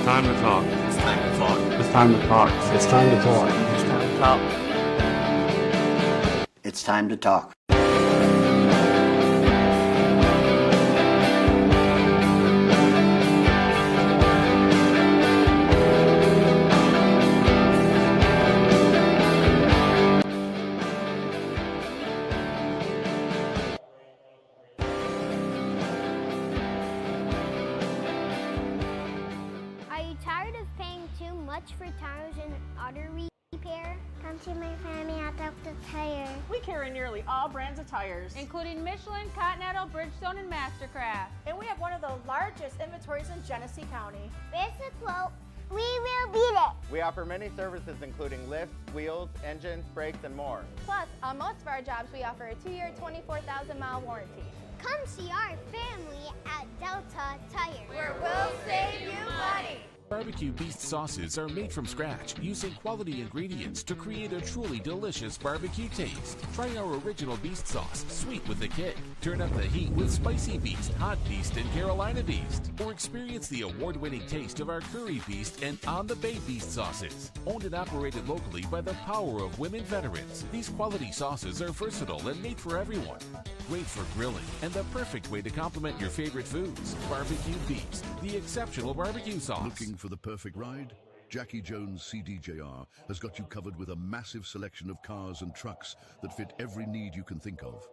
time to talk. It's time to talk. It's time to talk. It's time to talk. It's time to talk. It's time to talk. Are you tired of paying too much for tires and auto repair? Come to my family at Dr. Tire. We carry nearly all brands of tires, including Michelin, Continental, Bridgestone, and Mastercraft. and we have one of the largest inventories in Genesee County. Basic quote, we will beat it. We offer many services including lifts, wheels, engines, brakes, and more. Plus, on most of our jobs, we offer a 2-year, 24,000-mile warranty. Come see our family at Delta Tire. Where we'll save you money. Barbecue Beast sauces are made from scratch using quality ingredients to create a truly delicious barbecue taste. Try our original Beast sauce, sweet with a kick. Turn up the heat with Spicy Beast, Hot Beast, and Carolina Beast. Or experience the award-winning taste of our Curry Beast and On the Bay Beast sauces. Owned and operated locally by the power of women veterans, these quality sauces are versatile and made for everyone. Great for grilling and the perfect way to complement your favorite foods. Barbecue Beast, the exceptional barbecue sauce. Looking for the perfect ride? Jackie Jones CDJR has got you covered with a massive selection of cars and trucks that fit every need you can think of.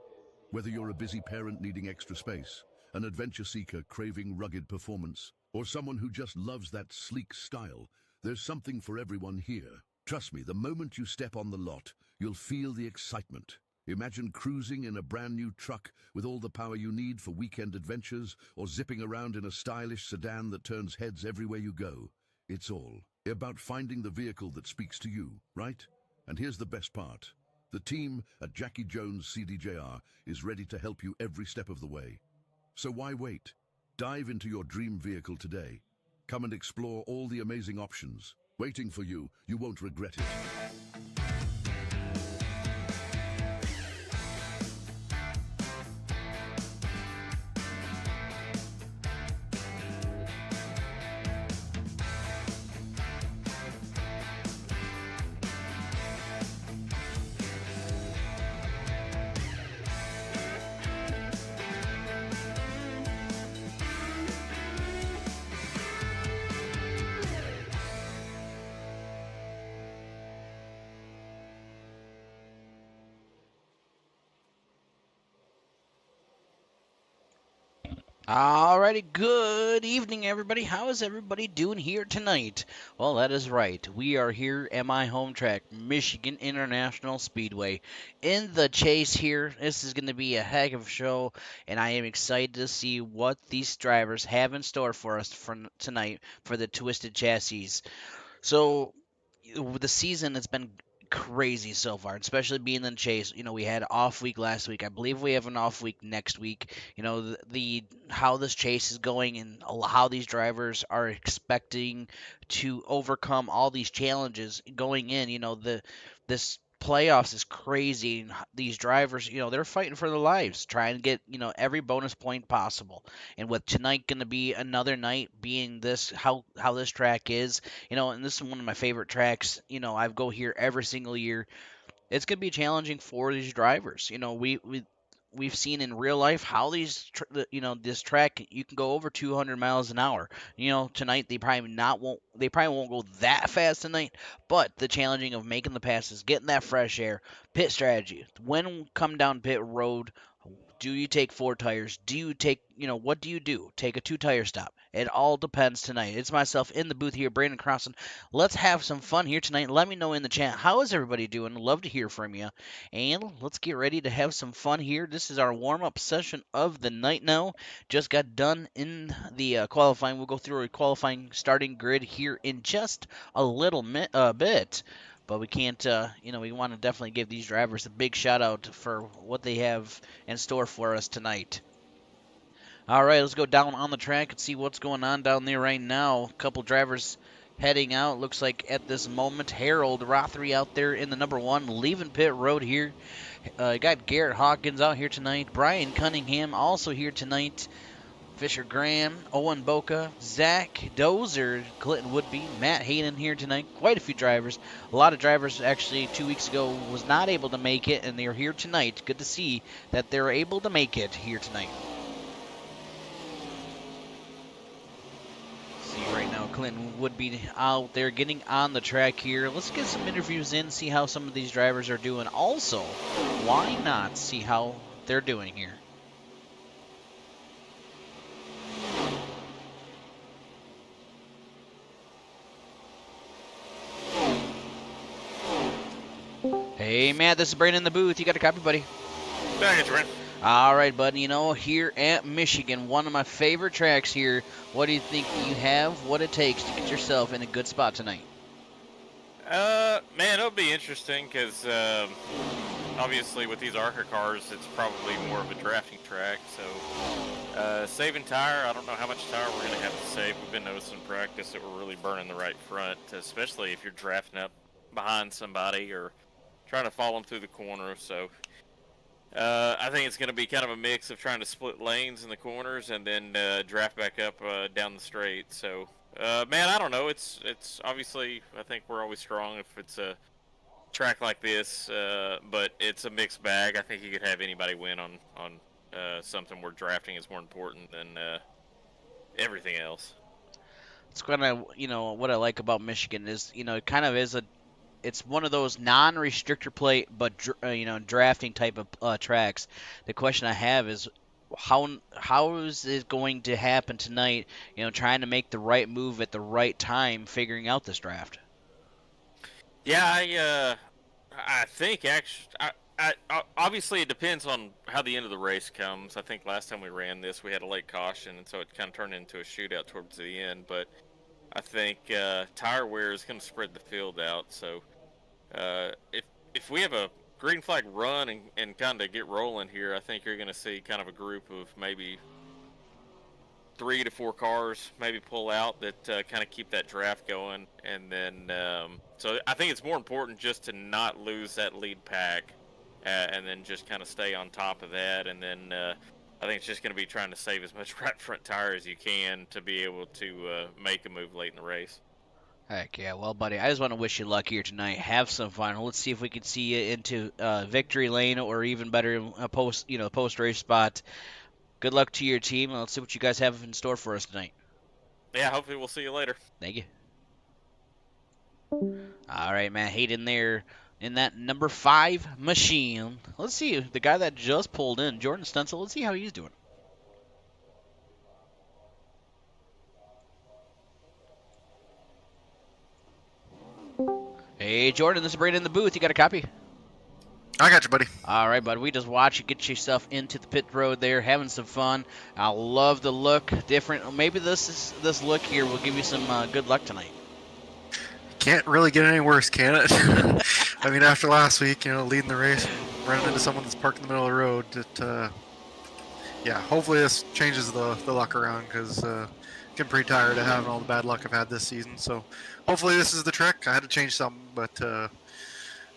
Whether you're a busy parent needing extra space, an adventure seeker craving rugged performance, or someone who just loves that sleek style, there's something for everyone here. Trust me, the moment you step on the lot, you'll feel the excitement. Imagine cruising in a brand new truck with all the power you need for weekend adventures, or zipping around in a stylish sedan that turns heads everywhere you go. It's all about finding the vehicle that speaks to you, right? And here's the best part. The team at Jackie Jones CDJR is ready to help you every step of the way. So why wait? Dive into your dream vehicle today. Come and explore all the amazing options. Waiting for you, you won't regret it. Alrighty, good evening, everybody. How is everybody doing here tonight? Well, that is right. We are here at my home track, Michigan International Speedway, in the chase here. This is going to be a heck of a show, and I am excited to see what these drivers have in store for us for tonight for the Twisted Chassis. So, the season has been crazy so far, especially being in the chase. You know, we had an off week last week. I believe we have an off week next week. You know, the how this chase is going and how these drivers are expecting to overcome all these challenges going in. You know, this playoffs is crazy, and these drivers, you know, they're fighting for their lives, trying to get, you know, every bonus point possible. And with tonight going to be another night, being this how this track is, you know, and this is one of my favorite tracks. You know, I go here every single year. It's going to be challenging for these drivers. You know, we've seen in real life how these this track, you can go over 200 miles an hour. You know, tonight they probably won't go that fast tonight, but the challenging of making the passes, getting that fresh air, pit strategy. When come down pit road, do you take 4 tires? Do you take, what do you do? Take a 2-tire stop. It all depends tonight. It's myself in the booth here, Brandon Crossan. Let's have some fun here tonight. Let me know in the chat, how is everybody doing? Love to hear from you. And let's get ready to have some fun here. This is our warm-up session of the night now. Just got done in the qualifying. We'll go through a qualifying starting grid here in just a little bit. But we can't, we want to definitely give these drivers a big shout out for what they have in store for us tonight. All right, let's go down on the track and see what's going on down there right now. A couple drivers heading out. Looks like at this moment, Harold Rothery out there in the number 1, leaving pit road here. Got Garrett Hawkins out here tonight. Brian Cunningham also here tonight. Fisher Graham, Owen Boca, Zach Dozer, Clinton Woodby, Matt Hayden here tonight. Quite a few drivers. A lot of drivers actually 2 weeks ago was not able to make it, and they're here tonight. Good to see that they're able to make it here tonight. See right now, Clinton would be out there getting on the track here. Let's get some interviews in, see how some of these drivers are doing. Also, why not see how they're doing here? Hey, Matt, this is Brandon in the booth. You got a copy, buddy? Thanks, Brent. All right, buddy. You know, here at Michigan, one of my favorite tracks here. What do you think you have what it takes to get yourself in a good spot tonight? Man, it'll be interesting because obviously with these ARCA cars, it's probably more of a drafting track. So saving tire, I don't know how much tire we're going to have to save. We've been noticing in practice that we're really burning the right front, especially if you're drafting up behind somebody or trying to follow them through the corner. So I think it's going to be kind of a mix of trying to split lanes in the corners and then draft back up down the straight. So, man, I don't know. It's obviously, I think we're always strong if it's a track like this, but it's a mixed bag. I think you could have anybody win on something where drafting is more important than everything else. It's kind of, you know, what I like about Michigan is, you know, it kind of is it's one of those non-restrictor plate, but you know, drafting type of tracks. The question I have is, how is it going to happen tonight? You know, trying to make the right move at the right time, figuring out this draft. Yeah, I think actually, obviously it depends on how the end of the race comes. I think last time we ran this, we had a late caution, and so it kind of turned into a shootout towards the end. But I think tire wear is going to spread the field out. So if we have a green flag run and kind of get rolling here, I think you're going to see kind of a group of maybe 3 to 4 cars maybe pull out that kind of keep that draft going. And then so I think it's more important just to not lose that lead pack and then just kind of stay on top of that. And then I think it's just going to be trying to save as much right front tire as you can to be able to make a move late in the race. Heck yeah. Well, buddy, I just want to wish you luck here tonight. Have some fun. Let's see if we can see you into victory lane or even better, a post race spot. Good luck to your team. Let's see what you guys have in store for us tonight. Yeah, hopefully we'll see you later. Thank you. All right, Matt Hayden there in that number 5 machine. Let's see the guy that just pulled in, Jordan Stuntzel. Let's see how he's doing. Hey, Jordan, this is Brandon in the booth. You got a copy? I got you, buddy. All right, bud. We just watch you get yourself into the pit road there, having some fun. I love the look, different. Maybe this look here will give you some good luck tonight. Can't really get any worse, can it? I mean, after last week, leading the race, running into someone that's parked in the middle of the road. Yeah, hopefully this changes the luck around because getting pretty tired of having all the bad luck I've had this season. So hopefully this is the trick. I had to change something, but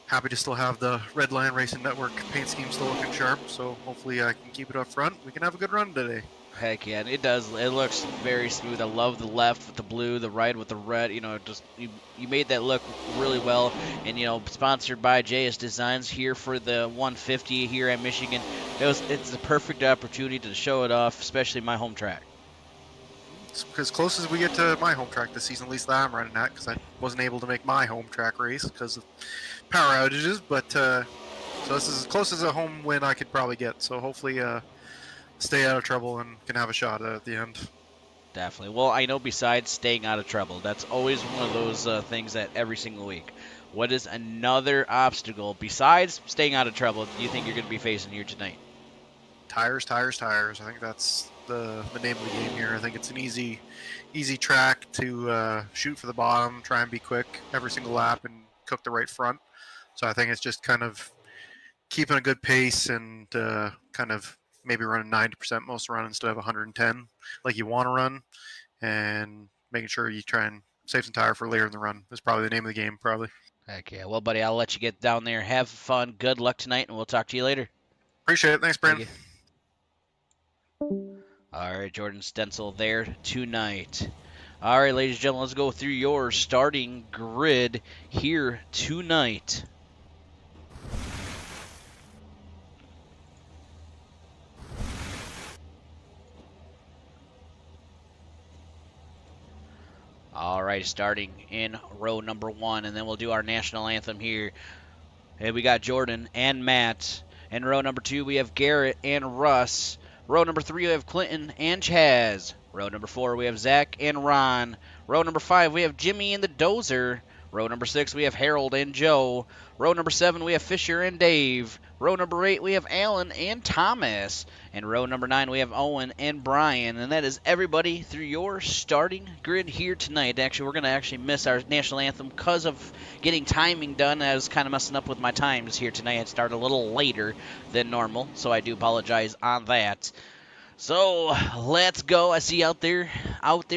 happy to still have the Red Line Racing Network paint scheme still looking sharp. So hopefully I can keep it up front. We can have a good run today. Heck yeah, it does. It looks very smooth. I love the left with the blue, the right with the red. Just you made that look really well. And sponsored by JS Designs here for the 150 here at Michigan. It's a perfect opportunity to show it off, especially my home track. It's as close as we get to my home track this season, at least that I'm running at, because I wasn't able to make my home track race because of power outages. But so this is as close as a home win I could probably get. So hopefully stay out of trouble and can have a shot at the end. Definitely. Well, I know besides staying out of trouble, that's always one of those things that every single week. What is another obstacle besides staying out of trouble do you think you're going to be facing here tonight? Tires. I think that's the name of the game here. I think it's an easy track to shoot for the bottom, try and be quick every single lap and cook the right front. So I think it's just kind of keeping a good pace and kind of maybe running 90% most run instead of 110 like you want to run, and making sure you try and save some tire for later in the run is probably the name of the game, probably. Heck yeah. Well, buddy, I'll let you get down there. Have fun. Good luck tonight, and we'll talk to you later. Appreciate it. Thanks, Brandon. All right, Jordan Stencil there tonight. All right, ladies and gentlemen, let's go through your starting grid here tonight. All right, starting in row number 1, and then we'll do our national anthem here. And we got Jordan and Matt. In row number 2, we have Garrett and Russ. Row number 3, we have Clinton and Chaz. Row number 4, we have Zach and Ron. Row number 5, we have Jimmy and the Dozer. Row number 6, we have Harold and Joe. Row number 7, we have Fisher and Dave. Row number 8, we have Alan and Thomas. And row number 9, we have Owen and Brian. And that is everybody through your starting grid here tonight. Actually, we're going to actually miss our national anthem because of getting timing done. I was kind of messing up with my times here tonight. It started a little later than normal, so I do apologize on that. So let's go. I see you out there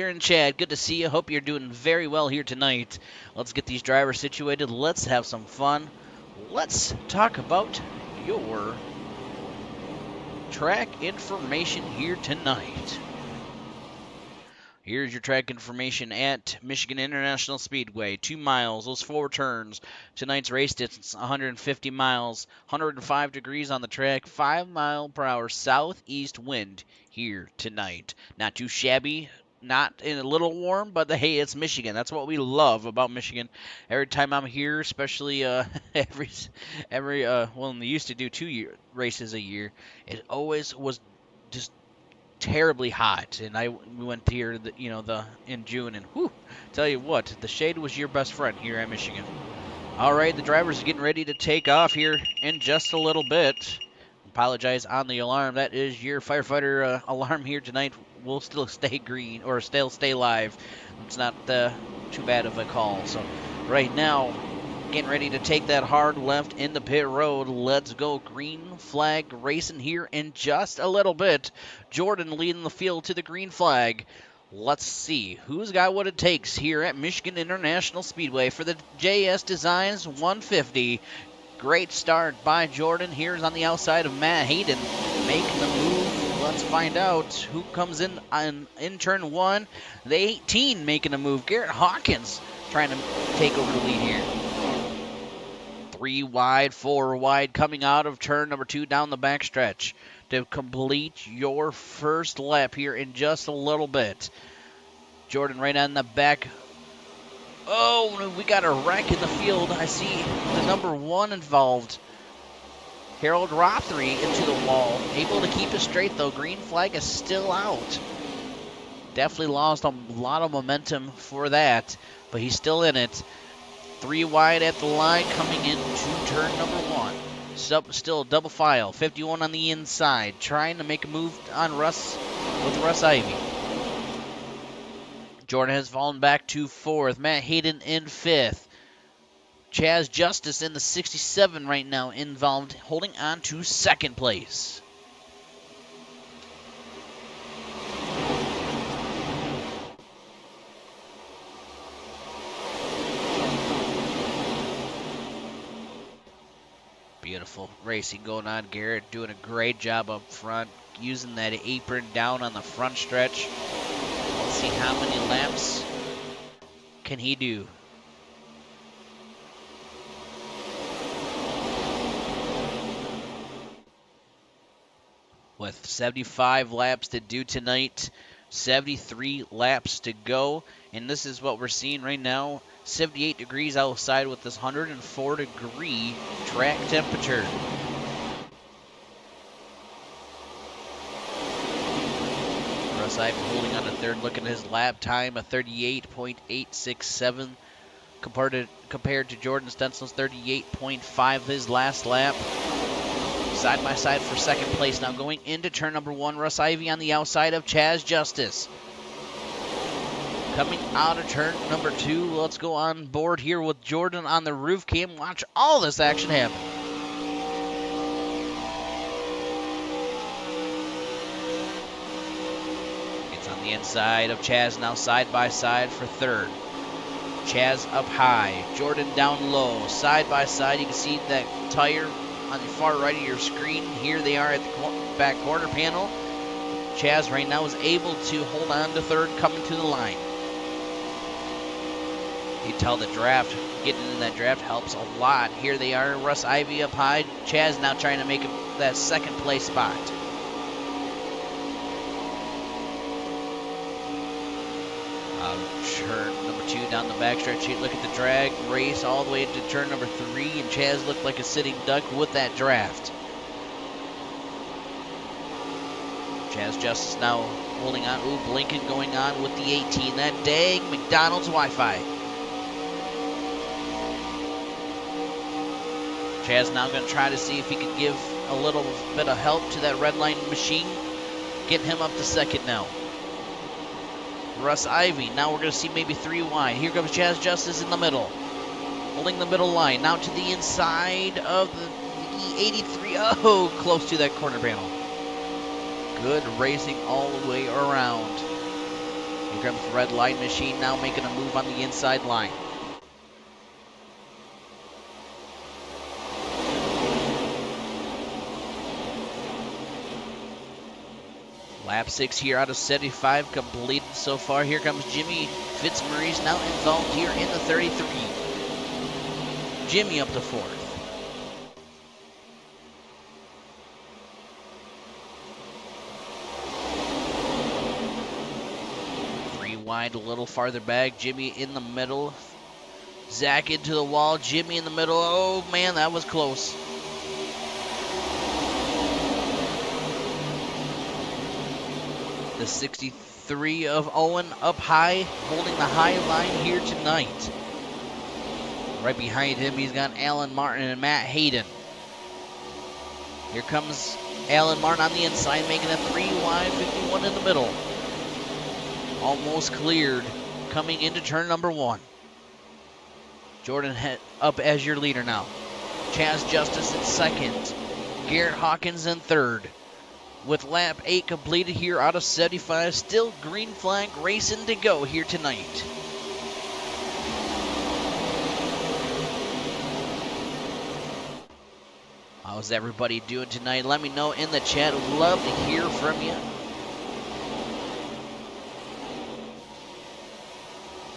in chat. Good to see you. Hope you're doing very well here tonight. Let's get these drivers situated. Let's have some fun. Let's talk about your track information here tonight. Here's your track information at Michigan International Speedway. 2 miles, those 4 turns. Tonight's race distance, 150 miles, 105 degrees on the track, 5-mile-per-hour southeast wind here tonight. Not too shabby, not in a little warm, but hey, it's Michigan. That's what we love about Michigan. Every time I'm here, especially well, they used to do 2 races a year. It always was just terribly hot, and we went here, in June, and whew, tell you what, the shade was your best friend here at Michigan. All right, the drivers are getting ready to take off here in just a little bit. Apologize on the alarm. That is your firefighter alarm here tonight. We'll still stay green, or still stay live. It's not too bad of a call. So right now, getting ready to take that hard left in the pit road. Let's go green flag racing here in just a little bit. Jordan leading the field to the green flag. Let's see who's got what it takes here at Michigan International Speedway for the JS Designs 150. Great start by Jordan. Here's on the outside of Matt Hayden making the move. Let's find out who comes in turn 1. The 18 making a move. Garrett Hawkins trying to take over the lead here. 3 wide, 4 wide, coming out of turn number 2 down the backstretch to complete your first lap here in just a little bit. Jordan right on the back. Oh, we got a wreck in the field. I see the number 1 involved. Harold Rothery into the wall. Able to keep it straight, though. Green flag is still out. Definitely lost a lot of momentum for that, but he's still in it. 3 wide at the line coming into turn number 1. Still double file. 51 on the inside. Trying to make a move on Russ with Russ Ivy. Jordan has fallen back to 4th. Matt Hayden in 5th. Chaz Justice in the 67 right now involved, holding on to 2nd place. Beautiful racing going on. Garrett doing a great job up front, using that apron down on the front stretch. Let's see how many laps can he do. With 75 laps to do tonight, 73 laps to go, and this is what we're seeing right now. 78 degrees outside with this 104 degree track temperature. Russ Ivy holding on to 3rd, looking at his lap time, a 38.867 compared to Jordan Stencil's 38.5 his last lap. Side by side for 2nd place now going into turn number 1. Russ Ivy on the outside of Chaz Justice. Coming out of turn number 2, let's go on board here with Jordan on the roof cam. Watch all this action happen. It's on the inside of Chaz now side by side for 3rd. Chaz up high, Jordan down low, side by side. You can see that tire on the far right of your screen. Here they are at the back quarter panel. Chaz right now is able to hold on to third, coming to the line. You tell the draft, getting in that draft helps a lot. Here they are, Russ Ivy up high. Chaz now trying to make that second place spot. Turn number 2 down the backstretch. Look at the drag race all the way into turn number 3, and Chaz looked like a sitting duck with that draft. Chaz Justice now holding on. Ooh, Blinken going on with the 18. That dang McDonald's Wi-Fi. Chaz now going to try to see if he can give a little bit of help to that red line machine. Getting him up to second now. Russ Ivy. Now we're going to see maybe 3 wide. Here comes Chaz Justice in the middle. Holding the middle line. Now to the inside of the 83. Oh, close to that corner panel. Good racing all the way around. Here comes the red line machine now making a move on the inside line. Lap 6 here out of 75 completed so far. Here comes Jimmy Fitzmaurice now involved here in the 33. Jimmy up to 4th. Wide, a little farther back. Jimmy in the middle. Zach into the wall. Jimmy in the middle. Oh man, that was close. The 63 of Owen up high, holding the high line here tonight. Right behind him, he's got Alan Martin and Matt Hayden. Here comes Alan Martin on the inside, making a 3 wide, 51 in the middle. Almost cleared, coming into turn number 1. Jordan up as your leader now. Chaz Justice in second. Garrett Hawkins in third. With lap 8 completed here out of 75, still green flag racing to go here tonight. How's everybody doing tonight? Let me know in the chat. Would love to hear from you.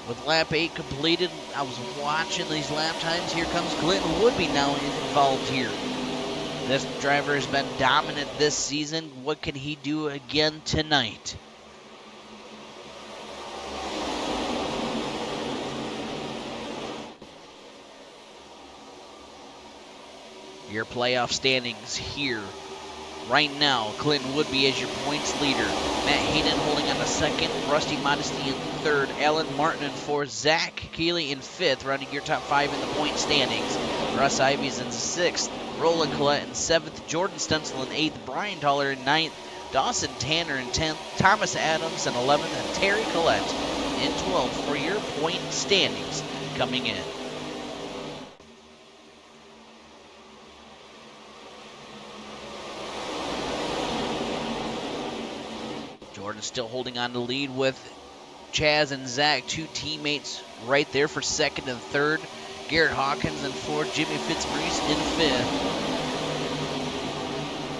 With lap 8 completed, I was watching these lap times. Here comes Clinton Woodby now involved here. This driver has been dominant this season. What can he do again tonight? Your playoff standings here. Right now, Clinton Woodby as your points leader. Matt Hayden holding on to second. Rusty Modesty in third. Alan Martin in fourth. Zach Keeley in fifth, running your top 5 in the point standings. Russ Ivy's in sixth. Roland Collette in seventh. Jordan Stencil in eighth. Brian Toller in ninth. Dawson Tanner in 10th. Thomas Adams in 11th. And Terry Collette in 12th for your point standings coming in. Jordan still holding on to lead with Chaz and Zach, 2 teammates right there for second and third. Garrett Hawkins in fourth, Jimmy Fitzmaurice in fifth.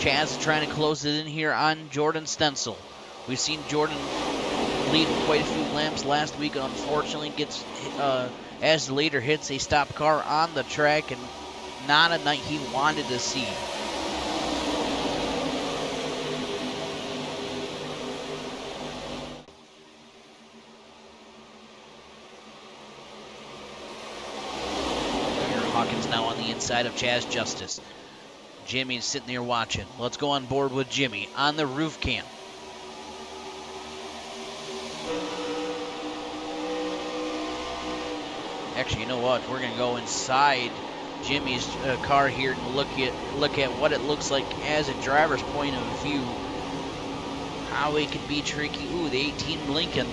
Chaz trying to close it in here on Jordan Stencil. We've seen Jordan lead quite a few laps last week. Unfortunately, gets as the leader hits a stop car on the track, and not a night he wanted to see. Hawkins now on the inside of Chaz Justice. Jimmy's sitting there watching. Let's go on board with Jimmy on the roof cam. Actually, you know what? We're going to go inside Jimmy's car here and look at what it looks like as a driver's point of view. How it can be tricky. Ooh, the 18 Lincoln.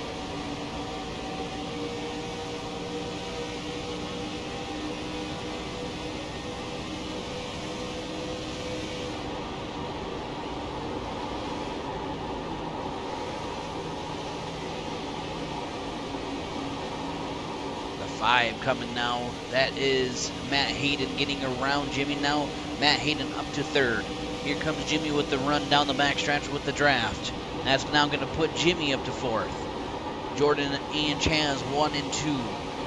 Coming now, that is Matt Hayden getting around Jimmy now. Matt Hayden up to third. Here comes Jimmy with the run down the backstretch with the draft. That's now going to put Jimmy up to 4th. Jordan and Chaz 1 and 2.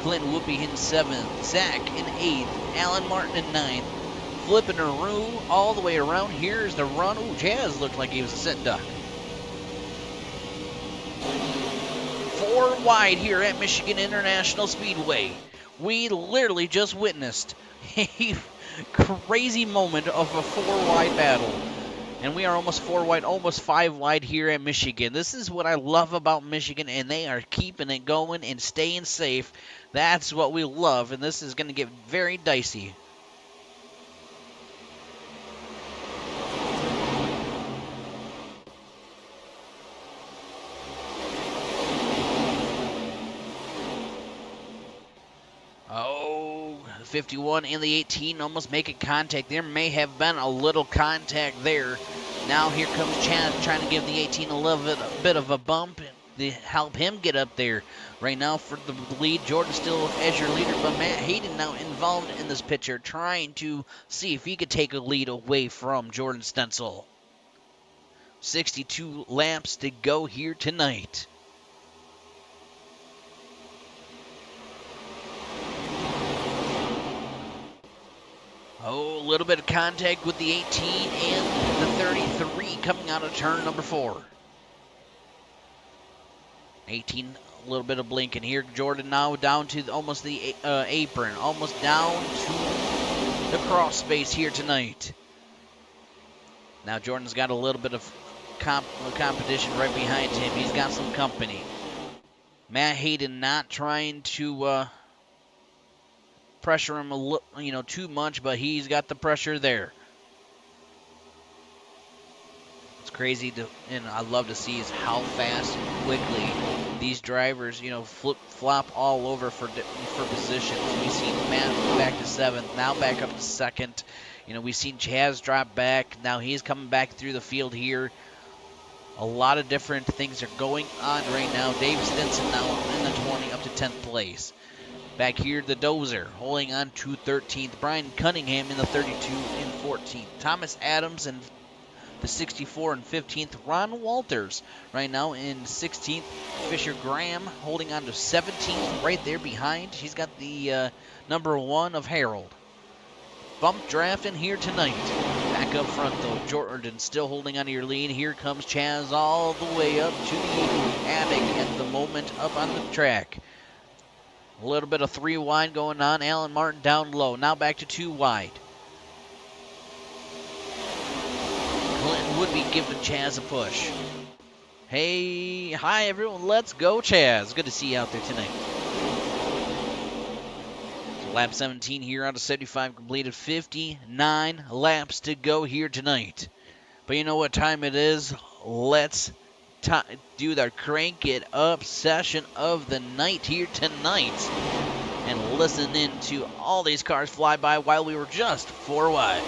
Clint Whoopi in 7th. Zach in 8th. Alan Martin in 9th. Flipping a Roo all the way around. Here's the run. Ooh, Chaz looked like he was a sit duck. 4 wide here at Michigan International Speedway. We literally just witnessed a crazy moment of a 4 wide battle. And we are almost 4 wide, almost 5 wide here at Michigan. This is what I love about Michigan, and they are keeping it going and staying safe. That's what we love, and this is going to get very dicey. Oh, 51 and the 18 almost making contact. There may have been a little contact there. Now here comes Chad trying to give the 18 a little bit of a bump to help him get up there. Right now for the lead, Jordan still as your leader, but Matt Hayden now involved in this picture, trying to see if he could take a lead away from Jordan Stencil. 62 laps to go here tonight. Oh, a little bit of contact with the 18 and the 33 coming out of turn number 4. 18, a little bit of blinking here. Jordan now down to almost the apron, almost down to the cross space here tonight. Now Jordan's got a little bit of competition right behind him. He's got some company. Matt Hayden not trying to pressure him too much, but he's got the pressure there. It's crazy and I love to see is how fast and quickly these drivers, flip-flop all over for positions. We've seen Matt back to 7th, now back up to 2nd. We've seen Chaz drop back. Now he's coming back through the field here. A lot of different things are going on right now. Dave Stinson now in the 20 up to 10th place. Back here, the Dozer holding on to 13th. Brian Cunningham in the 32 and 14th. Thomas Adams in the 64 and 15th. Ron Walters right now in 16th. Fisher Graham holding on to 17th right there behind. He's got the number 1 of Harold. Bump draft in here tonight. Back up front, though, Jordan still holding on to your lead. Here comes Chaz all the way up to the attic at the moment up on the track. A little bit of 3 wide going on. Alan Martin down low. Now back to 2 wide. Clinton would be giving Chaz a push. Hey, hi everyone. Let's go, Chaz. Good to see you out there tonight. So lap 17 here out of 75 completed. 59 laps to go here tonight. But you know what time it is? Let's do the crank it up session of the night here tonight and listen in to all these cars fly by while we were just 4 wide.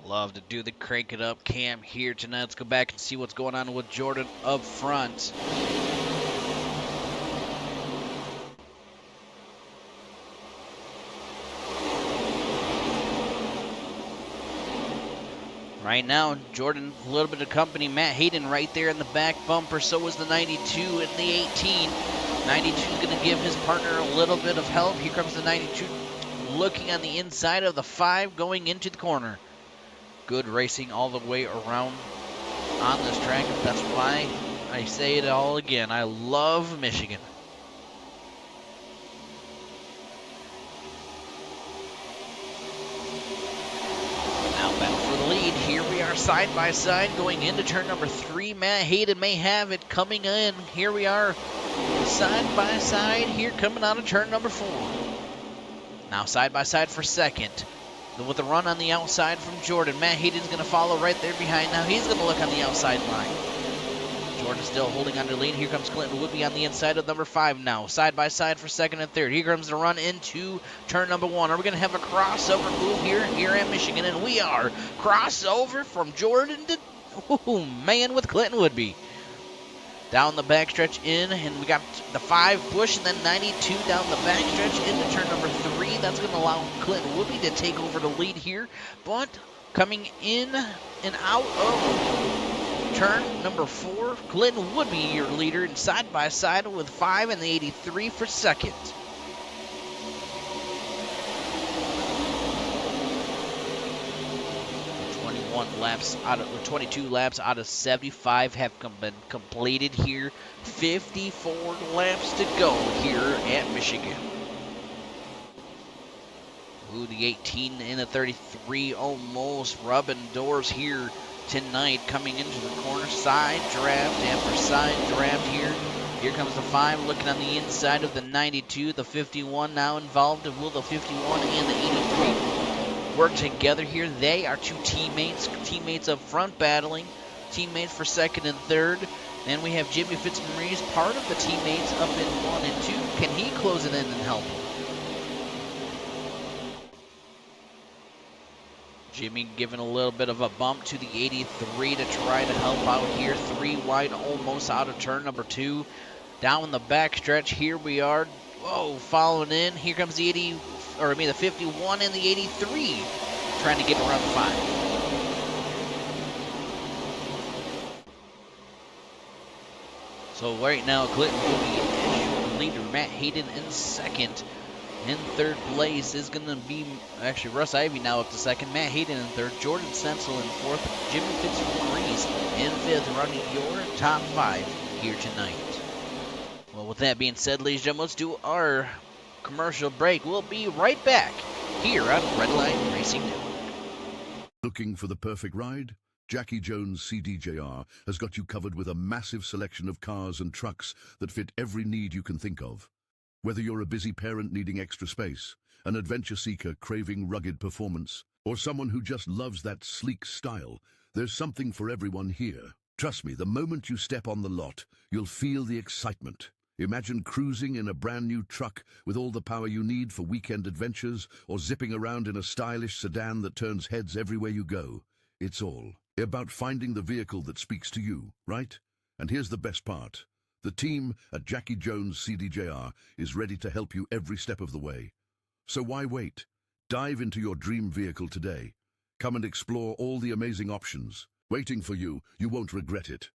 Love to do the crank it up cam here tonight. Let's go back and see what's going on with Jordan up front. Right now, Jordan, a little bit of company. Matt Hayden right there in the back bumper. So is the 92 and the 18. 92 is going to give his partner a little bit of help. Here comes the 92 looking on the inside of the 5 going into the corner. good racing all the way around on this track. That's why I say it all again. I love Michigan. Now battle for the lead. Here we are side by side going into turn number 3. Matt Hayden may have it coming in. Here we are side by side here coming out of turn number 4. Now side by side for second. With a run on the outside from Jordan. Matt Hayden's going to follow right there behind. Now he's going to look on the outside line. Jordan still holding on to lead. Here comes Clinton Woodby on the inside of number 5 now. Side by side for second and third. Here comes the run into turn number 1. Are we going to have a crossover move here at Michigan? And we are. Crossover from Jordan to man with Clinton Woodby. Down the backstretch in, and we got the 5 push, and then 92 down the backstretch into turn number 3. That's going to allow Clinton Woodby to take over the lead here. But coming in and out of turn number 4, Clinton Woodby, your leader, and side by side with 5 and the 83 for second. 22 laps out of 75 have been completed here. 54 laps to go here at Michigan. Ooh, the 18 and the 33 almost rubbing doors here tonight. Coming into the corner, side draft after side draft here. Here comes the 5 looking on the inside of the 92. The 51 now involved. Will the 51 and the 83 work together here? They are 2 teammates up front battling, teammates for second and third. Then we have Jimmy Fitzmaurice, part of the teammates up in 1 and 2. Can he close it in and help? Jimmy giving a little bit of a bump to the 83 to try to help out here. 3 wide almost out of turn number 2. Down the backstretch, here we are. Whoa, following in. Here comes the the 51 and the 83 trying to get around the 5. So right now, Clinton will be leader. Matt Hayden in second. In third place is going to be, actually, Russ Ivey now up to second. Matt Hayden in third. Jordan Sensel in fourth. Jimmy Fitzmaurice in fifth, running your top 5 here tonight. Well, with that being said, ladies and gentlemen, let's do our commercial break. We'll be right back here on Redline Racing Network. Looking for the perfect ride? Jackie Jones CDJR has got you covered with a massive selection of cars and trucks that fit every need you can think of. Whether you're a busy parent needing extra space, an adventure seeker craving rugged performance, or someone who just loves that sleek style, there's something for everyone here. Trust me, the moment you step on the lot, you'll feel the excitement. Imagine cruising in a brand new truck with all the power you need for weekend adventures, or zipping around in a stylish sedan that turns heads everywhere you go. It's all about finding the vehicle that speaks to you, right? And here's the best part. The team at Jackie Jones CDJR is ready to help you every step of the way. So why wait? Dive into your dream vehicle today. Come and explore all the amazing options. Waiting for you. You won't regret it.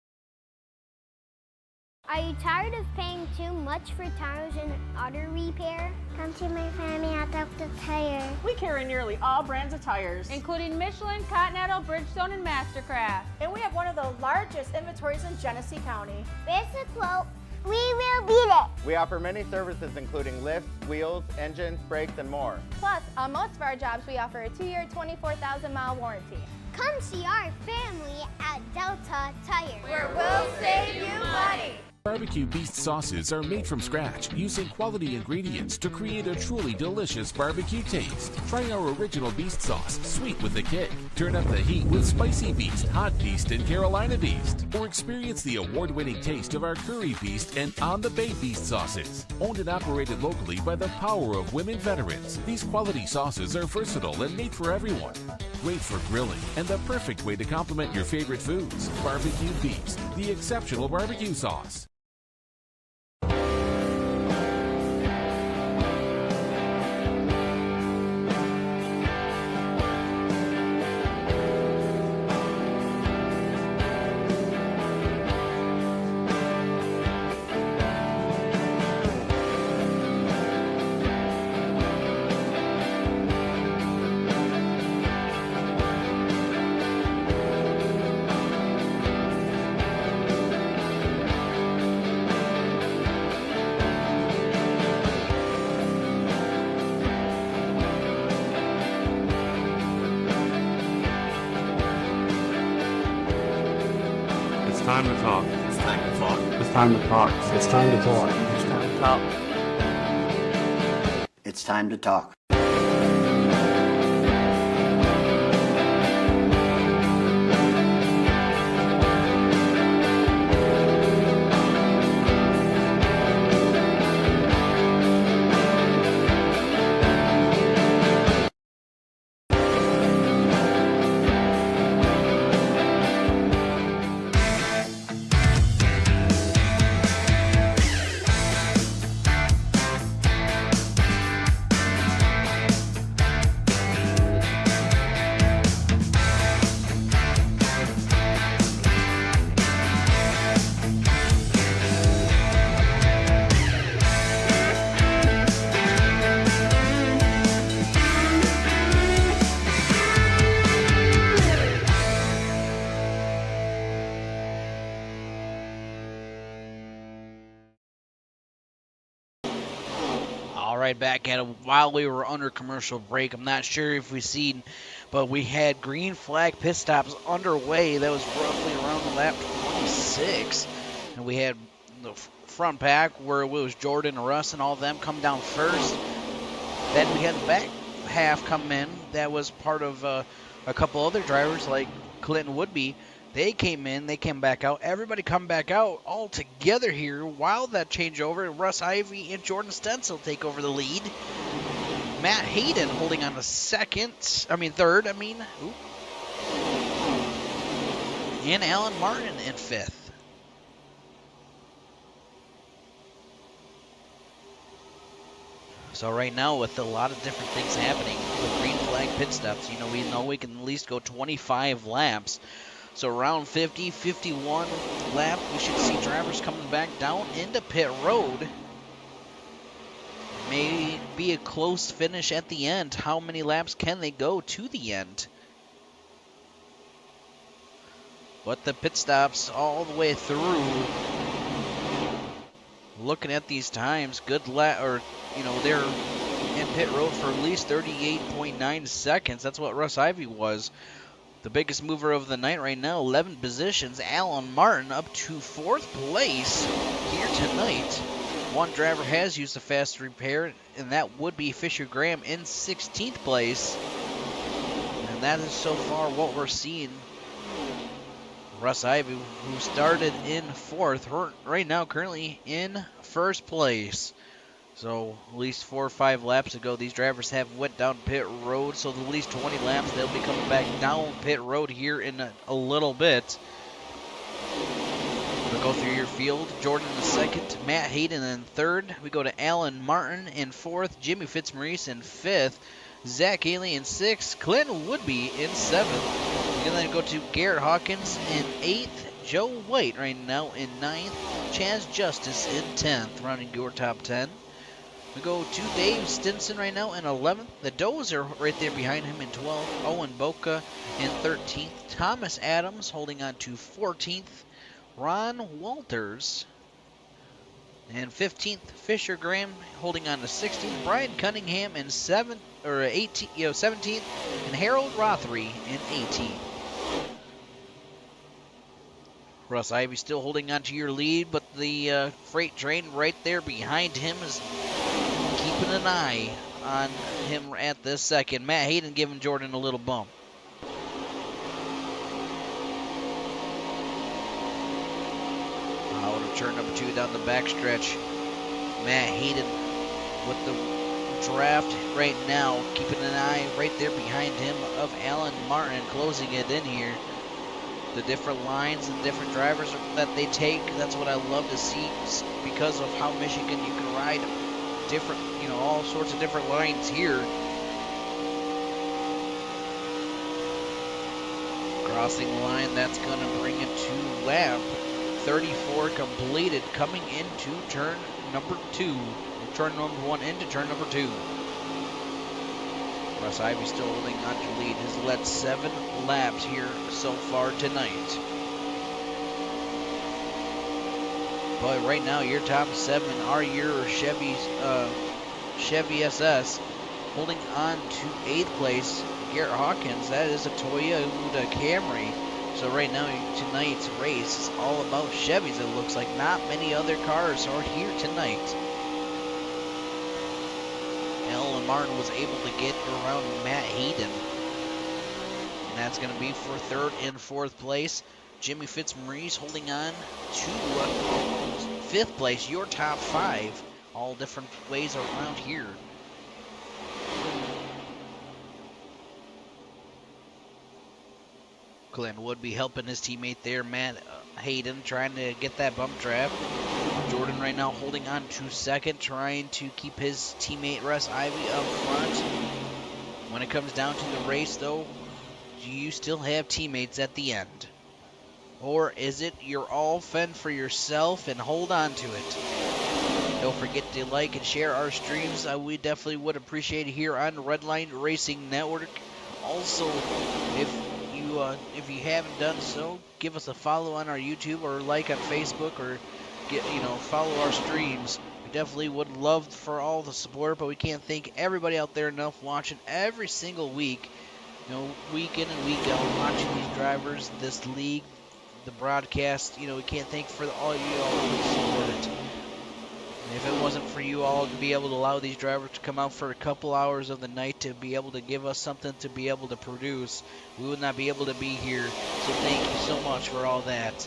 Are you tired of paying too much for tires and auto repair? Come to my family at Dr. Tire. We carry nearly all brands of tires, including Michelin, Continental, Bridgestone, and Mastercraft. and we have one of the largest inventories in Genesee County. Where's the quote? We will beat it. We offer many services including lifts, wheels, engines, brakes, and more. Plus, on most of our jobs, we offer a 2-year, 24,000-mile warranty. Come see our family at Delta Tire. Where we'll save you money. Barbecue Beast sauces are made from scratch using quality ingredients to create a truly delicious barbecue taste. Try our original Beast sauce, sweet with a kick. Turn up the heat with Spicy Beast, Hot Beast, and Carolina Beast. Or experience the award-winning taste of our Curry Beast and On the Bay Beast sauces. Owned and operated locally by the power of women veterans, these quality sauces are versatile and made for everyone. Great for grilling and the perfect way to complement your favorite foods. Barbecue Beast, the exceptional barbecue sauce. time to talk. It's time to talk. It's time to talk. It's time to talk. It's time to talk. It's time to talk. Right back at it while we were under commercial break. I'm not sure if we've seen, but we had green flag pit stops underway. That was roughly around lap 26. And we had the front pack where it was Jordan, Russ, and all of them come down first. Then we had the back half come in. That was part of a couple other drivers like Clinton Woodby. They came in, they came back out. Everybody come back out all together here while that changeover. Russ Ivy and Jordan Stencil take over the lead. Matt Hayden holding on to third. Ooh. And Alan Martin in fifth. So right now with a lot of different things happening with green flag pit stops, we know we can at least go 25 laps. So around 50, 51 lap, we should see drivers coming back down into pit road. May be a close finish at the end. How many laps can they go to the end? But the pit stops all the way through. Looking at these times, they're in pit road for at least 38.9 seconds. That's what Russ Ivy was. The biggest mover of the night right now, 11 positions. Alan Martin up to 4th place here tonight. One driver has used a fast repair, and that would be Fisher Graham in 16th place. And that is so far what we're seeing. Russ Ivy, who started in 4th, right now currently in 1st place. So at least 4 or 5 laps ago, these drivers have went down pit road. So at least 20 laps, they'll be coming back down pit road here in a little bit. We'll go through your field. Jordan in 2nd, Matt Hayden in 3rd. We go to Alan Martin in 4th, Jimmy Fitzmaurice in 5th, Zach Haley in 6th, Clinton Woodby in 7th. And then go to Garrett Hawkins in 8th, Joe White right now in 9th, Chaz Justice in 10th, rounding your top 10. We go to Dave Stinson right now in 11th. The Dozer right there behind him in 12th. Owen Boca in 13th. Thomas Adams holding on to 14th. Ron Walters in 15th. Fisher Graham holding on to 16th. Brian Cunningham in 17th. And Harold Rothery in 18th. Russ Ivy still holding on to your lead, but the freight train right there behind him is keeping an eye on him at this second. Matt Hayden giving Jordan a little bump. Out of turn number 2 down the backstretch. Matt Hayden with the draft right now, keeping an eye right there behind him of Alan Martin, closing it in here. The different lines and different drivers that they take, that's what I love to see because of how Michigan, you can ride different, all sorts of different lines here. Crossing the line, that's going to bring it to lap 34 completed, coming into turn number 2. Turn number 1 into turn number 2. Russ Ivy still holding on to lead. Has led 7 laps here so far tonight. But right now, your top 7 are your Chevy SS. Holding on to 8th place, Garrett Hawkins. That is a Toyota Camry. So right now, tonight's race is all about Chevys. It looks like not many other cars are here tonight. Alan Martin was able to get around Matt Hayden. And that's going to be for third and fourth place. Jimmy Fitzmaurice holding on to fifth place, your top five. All different ways around here. Clinton would be helping his teammate there, Matt Hayden, trying to get that bump draft. Jordan right now holding on to second, trying to keep his teammate Russ Ivy up front. When it comes down to the race, though, do you still have teammates at the end? Or is it you're all fend for yourself and hold on to it? Don't forget to like and share our streams. We definitely would appreciate it here on Redline Racing Network. Also, if you haven't done so, give us a follow on our YouTube or like on Facebook or follow our streams. We definitely would love for all the support, but we can't thank everybody out there enough watching every single week, week in and week out, watching these drivers, this league, the broadcast. We can't thank for all you all who support it. And if it wasn't for you all to be able to allow these drivers to come out for a couple hours of the night to be able to give us something to be able to produce, we would not be able to be here. So thank you so much for all that.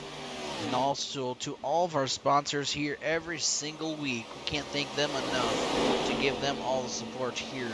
And also to all of our sponsors here every single week. We can't thank them enough to give them all the support here.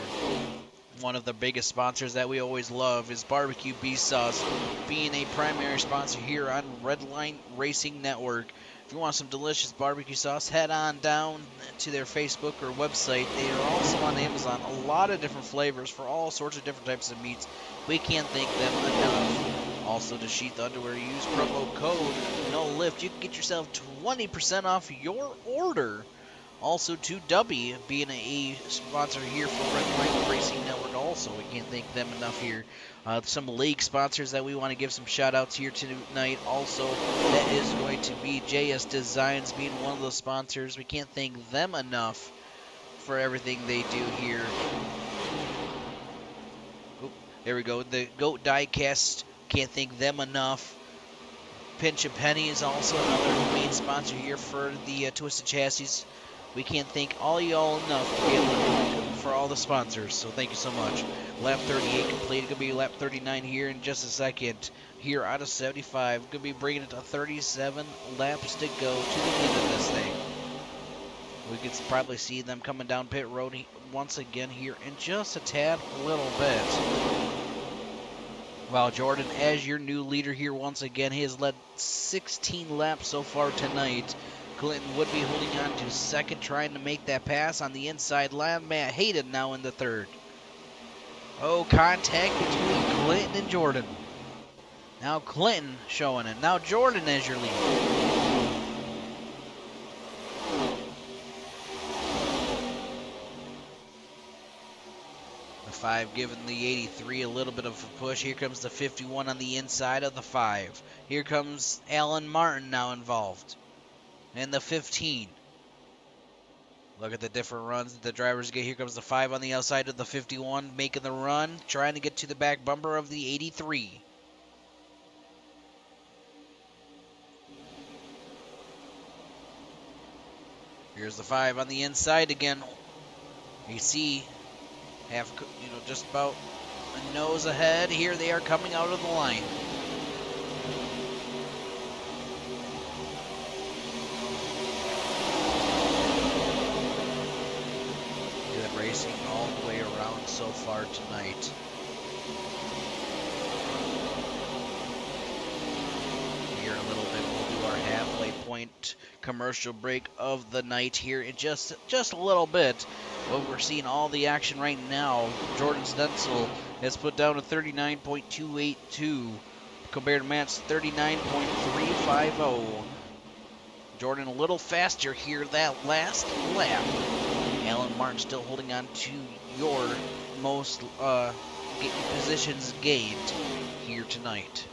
One of the biggest sponsors that we always love is Barbecue Beast Sauce, being a primary sponsor here on Redline Racing Network. If you want some delicious barbecue sauce, head on down to their Facebook or website. They are also on Amazon. A lot of different flavors for all sorts of different types of meats. We can't thank them enough. Also, to Sheath Underwear, use promo code NOLIFT. You can get yourself 20% off your order. Also to Dubby, being a sponsor here for Redline Racing Network also. We can't thank them enough here. Some league sponsors that we want to give some shout outs here tonight. Also, that is going to be JS Designs being one of the sponsors. We can't thank them enough for everything they do here. Oop, there we go. The Goat Diecast, can't thank them enough. Pinch a Penny is also another main sponsor here for the Twisted Chassis. We can't thank all y'all enough to be able to for all the sponsors, so thank you so much. Lap 38 completed. Going to be lap 39 here in just a second. Here out of 75. Going to be bringing it to 37 laps to go to the end of this thing. We can probably see them coming down pit road once again here in just a tad little bit. While Jordan, as your new leader here once again, he has led 16 laps so far tonight. Clinton would be holding on to second, trying to make that pass on the inside line. Matt Hayden now in the third. Oh, contact between Clinton and Jordan. Now Clinton showing it. Now Jordan as your leader. The 5 giving the 83 a little bit of a push. Here comes the 51 on the inside of the 5. Here comes Alan Martin now involved. And the 15. Look at the different runs that the drivers get. Here comes the 5 on the outside of the 51, making the run, trying to get to the back bumper of the 83. Here's the 5 on the inside again. You see, just about a nose ahead. Here they are coming out of the line. Racing all the way around so far tonight. Here in a little bit we'll do our halfway point commercial break of the night here in just a little bit. But we're seeing all the action right now. Jordan Stenzel has put down a 39.282 compared to Matt's 39.350. Jordan a little faster here that last lap. Alan Martin still holding on to your most positions gained here tonight.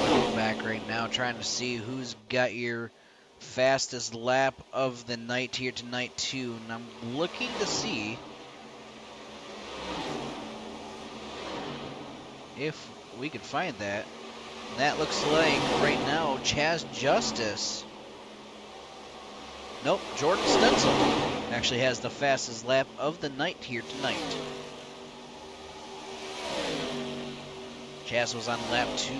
Looking back right now, trying to see who's got your fastest lap of the night here tonight too, and I'm looking to see if we could find that. And that looks like right now Chaz Justice. Nope, Jordan Stencil actually has the fastest lap of the night here tonight. Chaz was on lap 2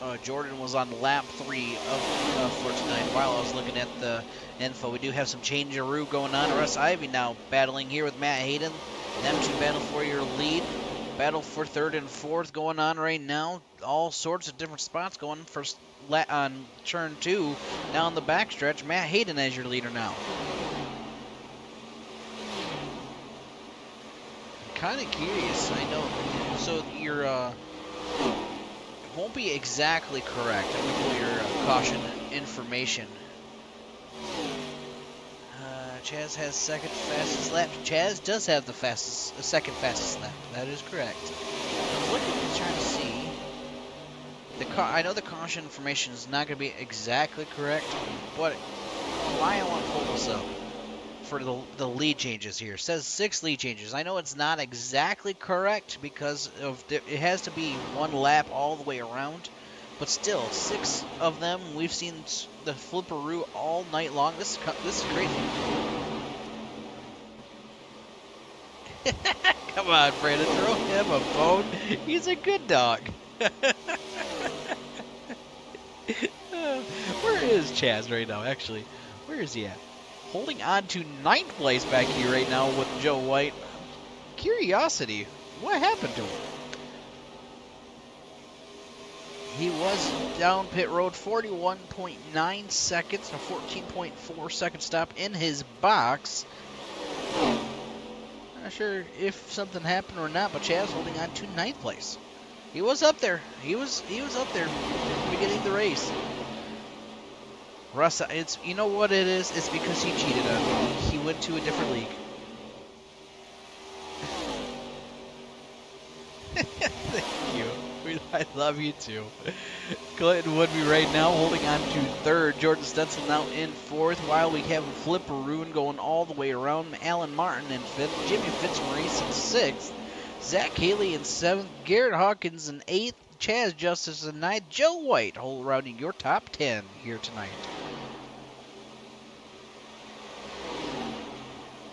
and Jordan was on lap 3 for tonight. While I was looking at the info, we do have some changeroo going on. Russ Ivy now battling here with Matt Hayden. Them two battle for your lead. Battle for 3rd and 4th going on right now. All sorts of different spots going on turn 2 down the backstretch. Matt Hayden as your leader now. I'm kind of curious. I know. So you're it won't be exactly correct. I'm gonna pull your caution information. Chaz has second fastest lap. Chaz does have the second fastest lap. That is correct. I'm looking to try to see. I know the caution information is not going to be exactly correct, but why I want to pull this up for the lead changes here. It says 6 lead changes. I know it's not exactly correct because it has to be 1 lap all the way around. But still, 6 of them, we've seen the flipperoo all night long. This is crazy. Come on, Brandon, throw him a bone. He's a good dog. Where is Chaz right now, actually? Where is he at? Holding on to 9th place back here right now with Joe White. Curiosity, what happened to him? He was down pit road 41.9 seconds, a 14.4 second stop in his box. Not sure if something happened or not, but Chaz holding on to 9th place. He was up there. He was up there at the beginning of the race. Russ, you know what it is? It's because he cheated on me. He went to a different league. Thank you. I love you too. Clinton Woodby right now holding on to 3rd. Jordan Stencil now in 4th, while we have Flipperoon going all the way around. Alan Martin in 5th. Jimmy Fitzmaurice in 6th. Zach Haley in 7th. Garrett Hawkins in 8th. Chaz Justice in 9th. Joe White rounding your top 10 here tonight.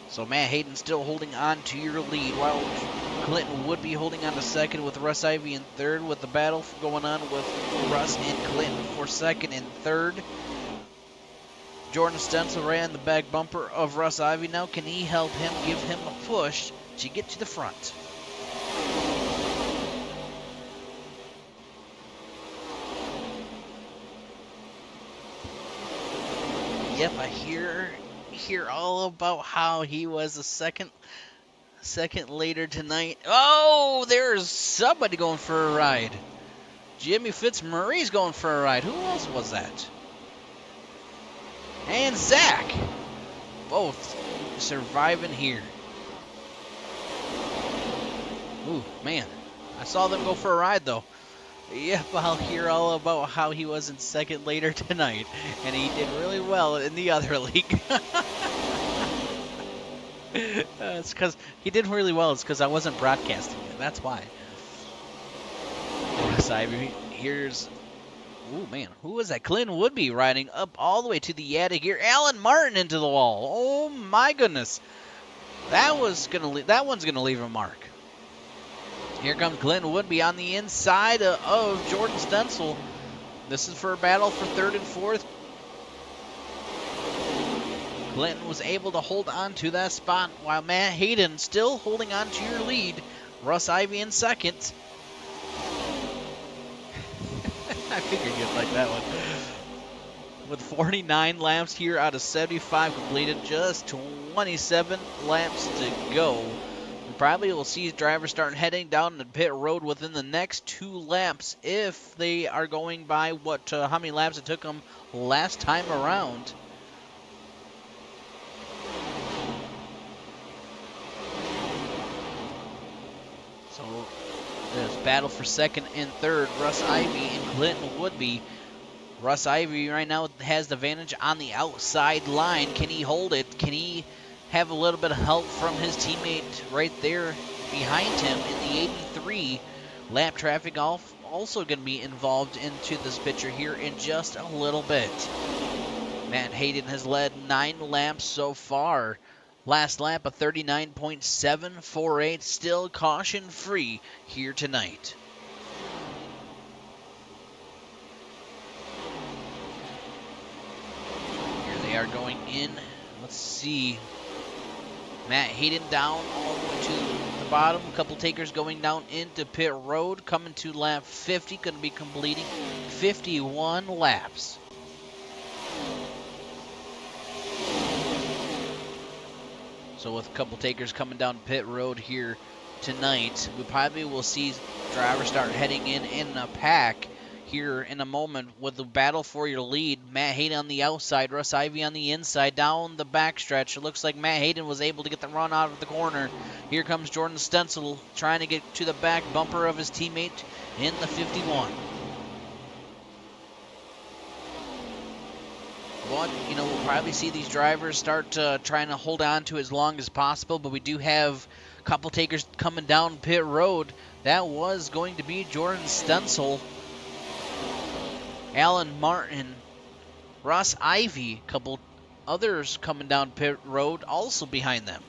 So Matt Hayden still holding on to your lead, while Clinton would be holding on to 2nd with Russ Ivy in 3rd, with the battle going on with Russ and Clinton for 2nd and 3rd. Jordan Stencil ran the back bumper of Russ Ivy. Now can he help him, give him a push to get to the front? Yep, I hear all about how he was a second later tonight. Oh, there's somebody going for a ride. Jimmy Fitzmaurie's going for a ride. Who else was that? And Zach. Both surviving here. Ooh, man. I saw them go for a ride, though. Yep, I'll hear all about how he was in 2nd later tonight. And he did really well in the other league. It's because he did really well. It's because I wasn't broadcasting it. That's why. Here's... Ooh, man. Who was that? Clinton Woodby riding up all the way to the attic here. Alan Martin into the wall. Oh, my goodness. That one's going to leave a mark. Here comes Clinton Woodby on the inside of Jordan Stencil. This is for a battle for 3rd and 4th. Clinton was able to hold on to that spot, while Matt Hayden still holding on to your lead. Russ Ivy in 2nd. I figured you'd like that one. With 49 laps here out of 75 completed, just 27 laps to go. We probably will see drivers start heading down the pit road within the next 2 laps if they are going by how many laps it took them last time around. So there's battle for 2nd and 3rd. Russ Ivy and Clinton Woodby Russ Ivy right now has the advantage on the outside line. Can he hold it? Can he have a little bit of help from his teammate right there behind him in the 83? Lap traffic also going to be involved into this picture here in just a little bit. Matt Hayden has led 9 laps so far. Last lap, a 39.748, still caution-free here tonight. Here they are going in. Let's see. Matt Hayden down all the way to the bottom. A couple takers going down into pit road. Coming to lap 50, going to be completing 51 laps. So with a couple takers coming down pit road here tonight, we probably will see drivers start heading in a pack here in a moment with the battle for your lead. Matt Hayden on the outside, Russ Ivy on the inside, down the backstretch. It looks like Matt Hayden was able to get the run out of the corner. Here comes Jordan Stencil trying to get to the back bumper of his teammate in the 51. But, you know, we'll probably see these drivers start trying to hold on to as long as possible, but we do have a couple takers coming down pit road. That was going to be Jordan Stencil, Alan Martin, Ross Ivy, a couple others coming down pit road also behind them.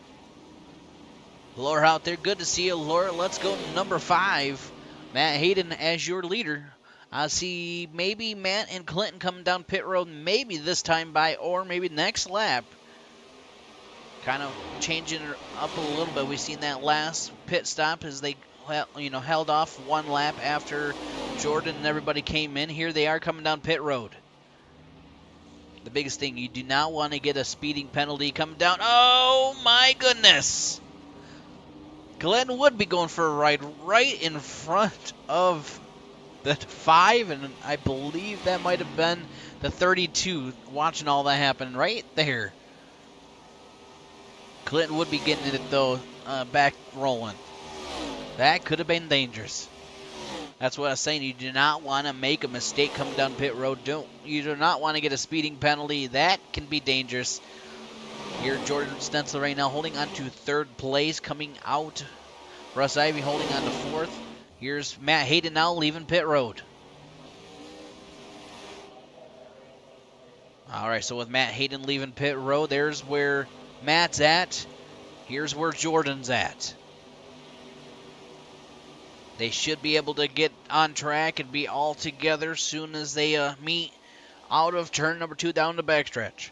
Laura out there, good to see you, Laura. Let's go to number 5, Matt Hayden as your leader. I see maybe Matt and Clinton coming down pit road, maybe this time by, or maybe next lap. Kind of changing it up a little bit. We've seen that last pit stop as they, you know, held off one lap after Jordan and everybody came in. Here they are coming down pit road. The biggest thing, you do not want to get a speeding penalty coming down. Oh my goodness! Glenn would be going for a ride right in front of the 5, and I believe that might have been the 32, watching all that happen right there. Clinton would be getting it, though, back rolling. That could have been dangerous. That's what I was saying. You do not want to make a mistake coming down pit road. You do not want to get a speeding penalty. That can be dangerous. Here, Jordan Stencil right now holding on to 3rd place, coming out. Russ Ivy holding on to 4th. Here's Matt Hayden now leaving pit road. All right, so with Matt Hayden leaving pit road, there's where Matt's at. Here's where Jordan's at. They should be able to get on track and be all together soon as they meet out of turn number 2 down the backstretch.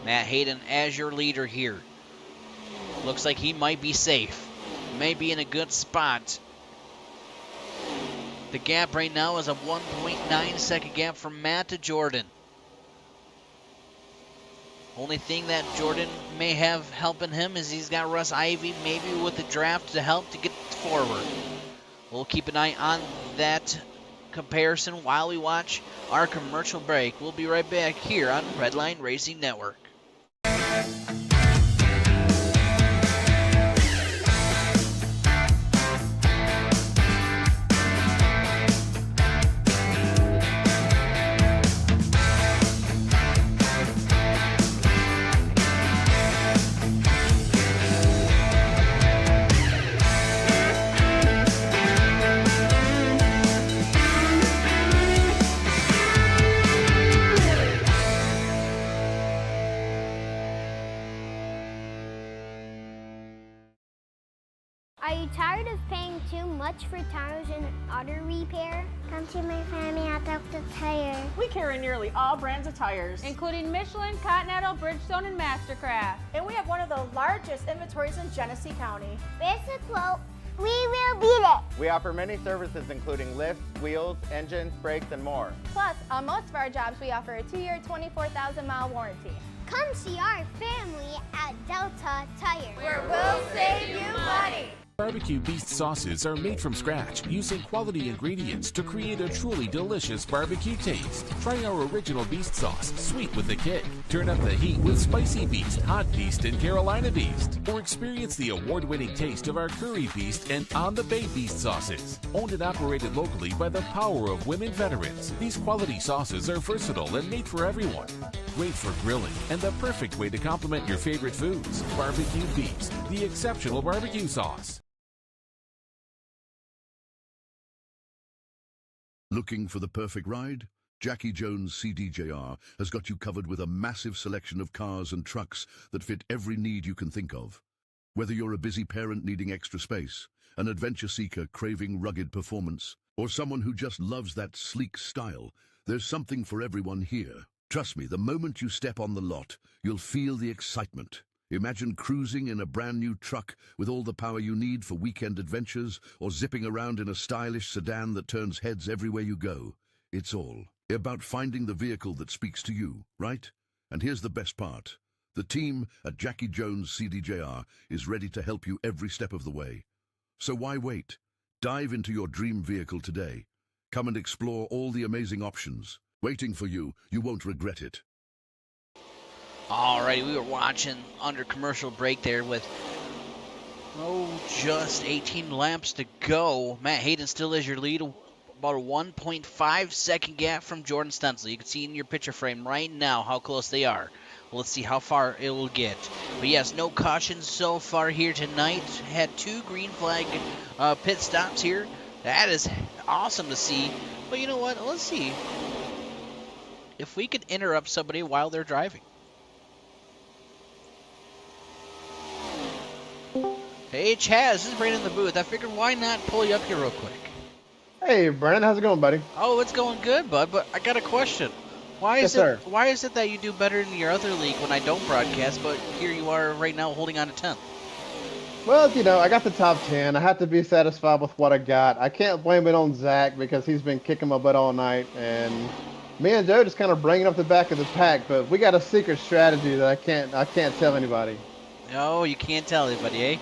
Matt Hayden as your leader here. Looks like he might be safe. May be in a good spot. The gap right now is a 1.9 second gap from Matt to Jordan. Only thing that Jordan may have helping him is he's got Russ Ivy maybe with the draft to help to get forward. We'll keep an eye on that comparison while we watch our commercial break. We'll be right back here on Redline Racing Network. Are you tired of paying too much for tires and auto repair? Come to my family at Dr. Tire. We carry nearly all brands of tires, including Michelin, Continental, Bridgestone, and Mastercraft. and we have one of the largest inventories in Genesee County. Where's the quote? We will beat it. We offer many services including lifts, wheels, engines, brakes, and more. Plus, on most of our jobs, we offer a 2-year, 24,000-mile warranty. Come see our family at Delta Tire. Where we'll save you money. Barbecue Beast sauces are made from scratch using quality ingredients to create a truly delicious barbecue taste. Try our original Beast sauce, sweet with a kick. Turn up the heat with Spicy Beast, Hot Beast, and Carolina Beast. Or experience the award-winning taste of our Curry Beast and On the Bay Beast sauces. Owned and operated locally by the power of women veterans, these quality sauces are versatile and made for everyone. Great for grilling and the perfect way to complement your favorite foods. Barbecue Beast, the exceptional barbecue sauce. Looking for the perfect ride? Jackie Jones CDJR has got you covered with a massive selection of cars and trucks that fit every need you can think of. Whether you're a busy parent needing extra space, an adventure seeker craving rugged performance, or someone who just loves that sleek style, there's something for everyone here. Trust me, the moment you step on the lot, you'll feel the excitement. Imagine cruising in a brand new truck with all the power you need for weekend adventures, or zipping around in a stylish sedan that turns heads everywhere you go. It's all about finding the vehicle that speaks to you, right? And here's the best part. The team at Jackie Jones CDJR is ready to help you every step of the way. So why wait? Dive into your dream vehicle today. Come and explore all the amazing options. Waiting for you, you won't regret it. Alrighty, we were watching under commercial break there with, just 18 laps to go. Matt Hayden still is your lead, about a 1.5 second gap from Jordan Stenzel. You can see in your picture frame right now how close they are. Well, let's see how far it will get. But yes, no cautions so far here tonight. Had 2 green flag pit stops here. That is awesome to see. But you know what? Let's see if we could interrupt somebody while they're driving. Hey, Chaz, this is Brandon in the booth. I figured why not pull you up here real quick. Hey, Brandon, how's it going, buddy? Oh, it's going good, bud, but I got a question. Why is it that you do better in your other league when I don't broadcast, but here you are right now holding on to 10th? Well, I got the top 10. I have to be satisfied with what I got. I can't blame it on Zach because he's been kicking my butt all night, and me and Joe just kind of bringing up the back of the pack, but we got a secret strategy that I can't tell anybody. No, you can't tell anybody, eh?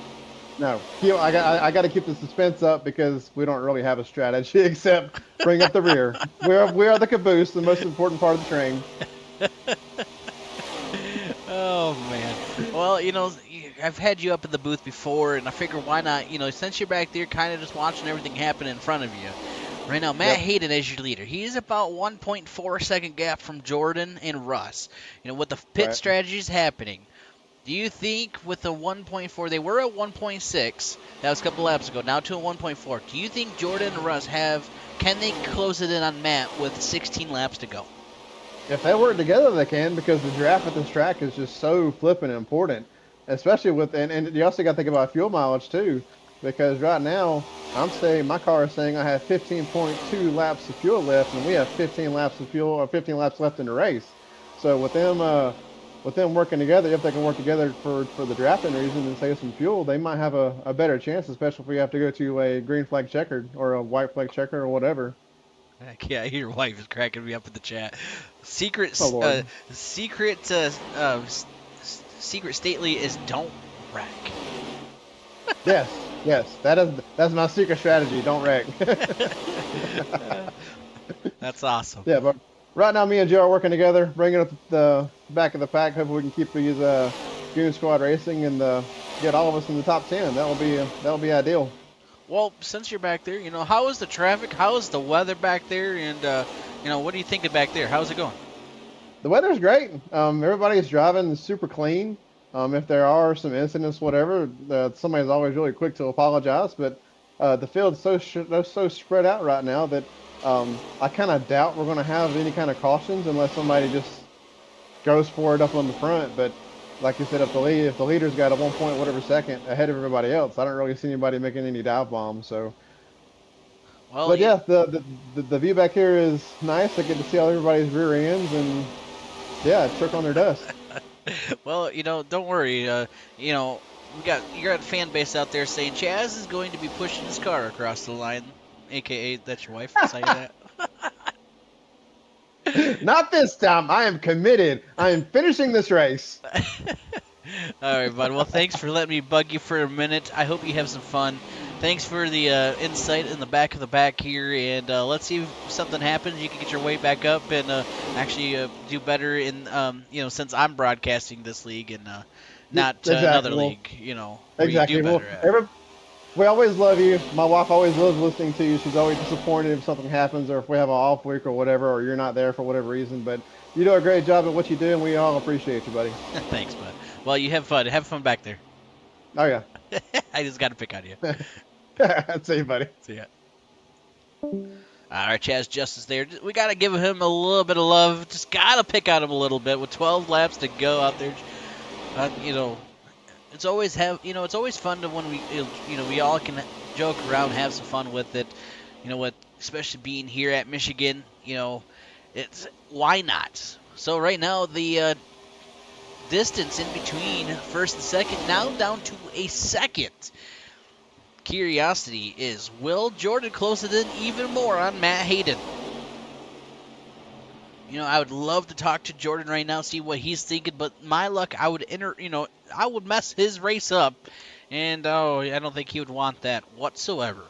No, I got to keep the suspense up because we don't really have a strategy except bring up the rear. We are the caboose, the most important part of the train. Oh man. Well, I've had you up in the booth before, and I figure why not? Since you're back there, kind of just watching everything happen in front of you. Right now, Matt Hayden is your leader. He's about 1.4 second gap from Jordan and Russ. With the pit strategies happening. Do you think with the 1.4, they were at 1.6, that was a couple laps ago, now to a 1.4. Do you think Jordan and Russ can they close it in on Matt with 16 laps to go? If they work together, they can, because the draft at this track is just so flipping important, especially and you also got to think about fuel mileage too, because right now, my car is saying I have 15.2 laps of fuel left, and we have 15 laps of fuel, or 15 laps left in the race. So with them working together, if they can work together for the drafting reason and save some fuel, they might have a better chance, especially if we have to go to a green flag checker or a white flag checker or whatever. Heck yeah, your wife is cracking me up in the chat. Secret stately is don't wreck. Yes, that's my secret strategy. Don't wreck. That's awesome. Yeah, but right now, me and Joe are working together, bringing up the back of the pack. Hopefully, we can keep these Goon Squad racing and get all of us in the top 10. That'll be ideal. Well, since you're back there, how is the traffic? How is the weather back there? And what are you thinking back there? How's it going? The weather's great. Everybody's driving super clean. If there are some incidents, whatever, somebody's always really quick to apologize. But the field's so spread out right now that I kind of doubt we're going to have any kind of cautions unless somebody just goes for it up on the front. But like you said, if the leader's got a 1 point whatever second ahead of everybody else, I don't really see anybody making any dive bombs. So, but yeah, the view back here is nice. I get to see all everybody's rear ends and choke on their dust. Well, don't worry. You got a fan base out there saying Chaz is going to be pushing his car across the line, aka that's your wife saying that. Not this time. I am committed. I am finishing this race. All right, bud. Well, thanks for letting me bug you for a minute. I hope you have some fun. Thanks for the insight in the back of the back here, and let's see if something happens. You can get your way back up and actually do better in, since I'm broadcasting this league and not Exactly. another Well, league, where exactly. you do Well, better at. we always love you. My wife always loves listening to you. She's always disappointed if something happens or if we have an off week or whatever, or you're not there for whatever reason. But you do a great job at what you do, and we all appreciate you, buddy. Thanks, bud. Well, you have fun. Have fun back there. Oh, yeah. I just got to pick on you. See you, buddy. See ya. All right, Chaz Justice there. We got to give him a little bit of love. Just got to pick on him a little bit with 12 laps to go out there. It's always it's always fun to when we all can joke around, have some fun with it. Especially being here at Michigan, it's why not? So right now the distance in between first and second now down to a second. Curiosity is, will Jordan close it in even more on Matt Hayden? I would love to talk to Jordan right now, see what he's thinking, but my luck, I would I would mess his race up, and I don't think he would want that whatsoever.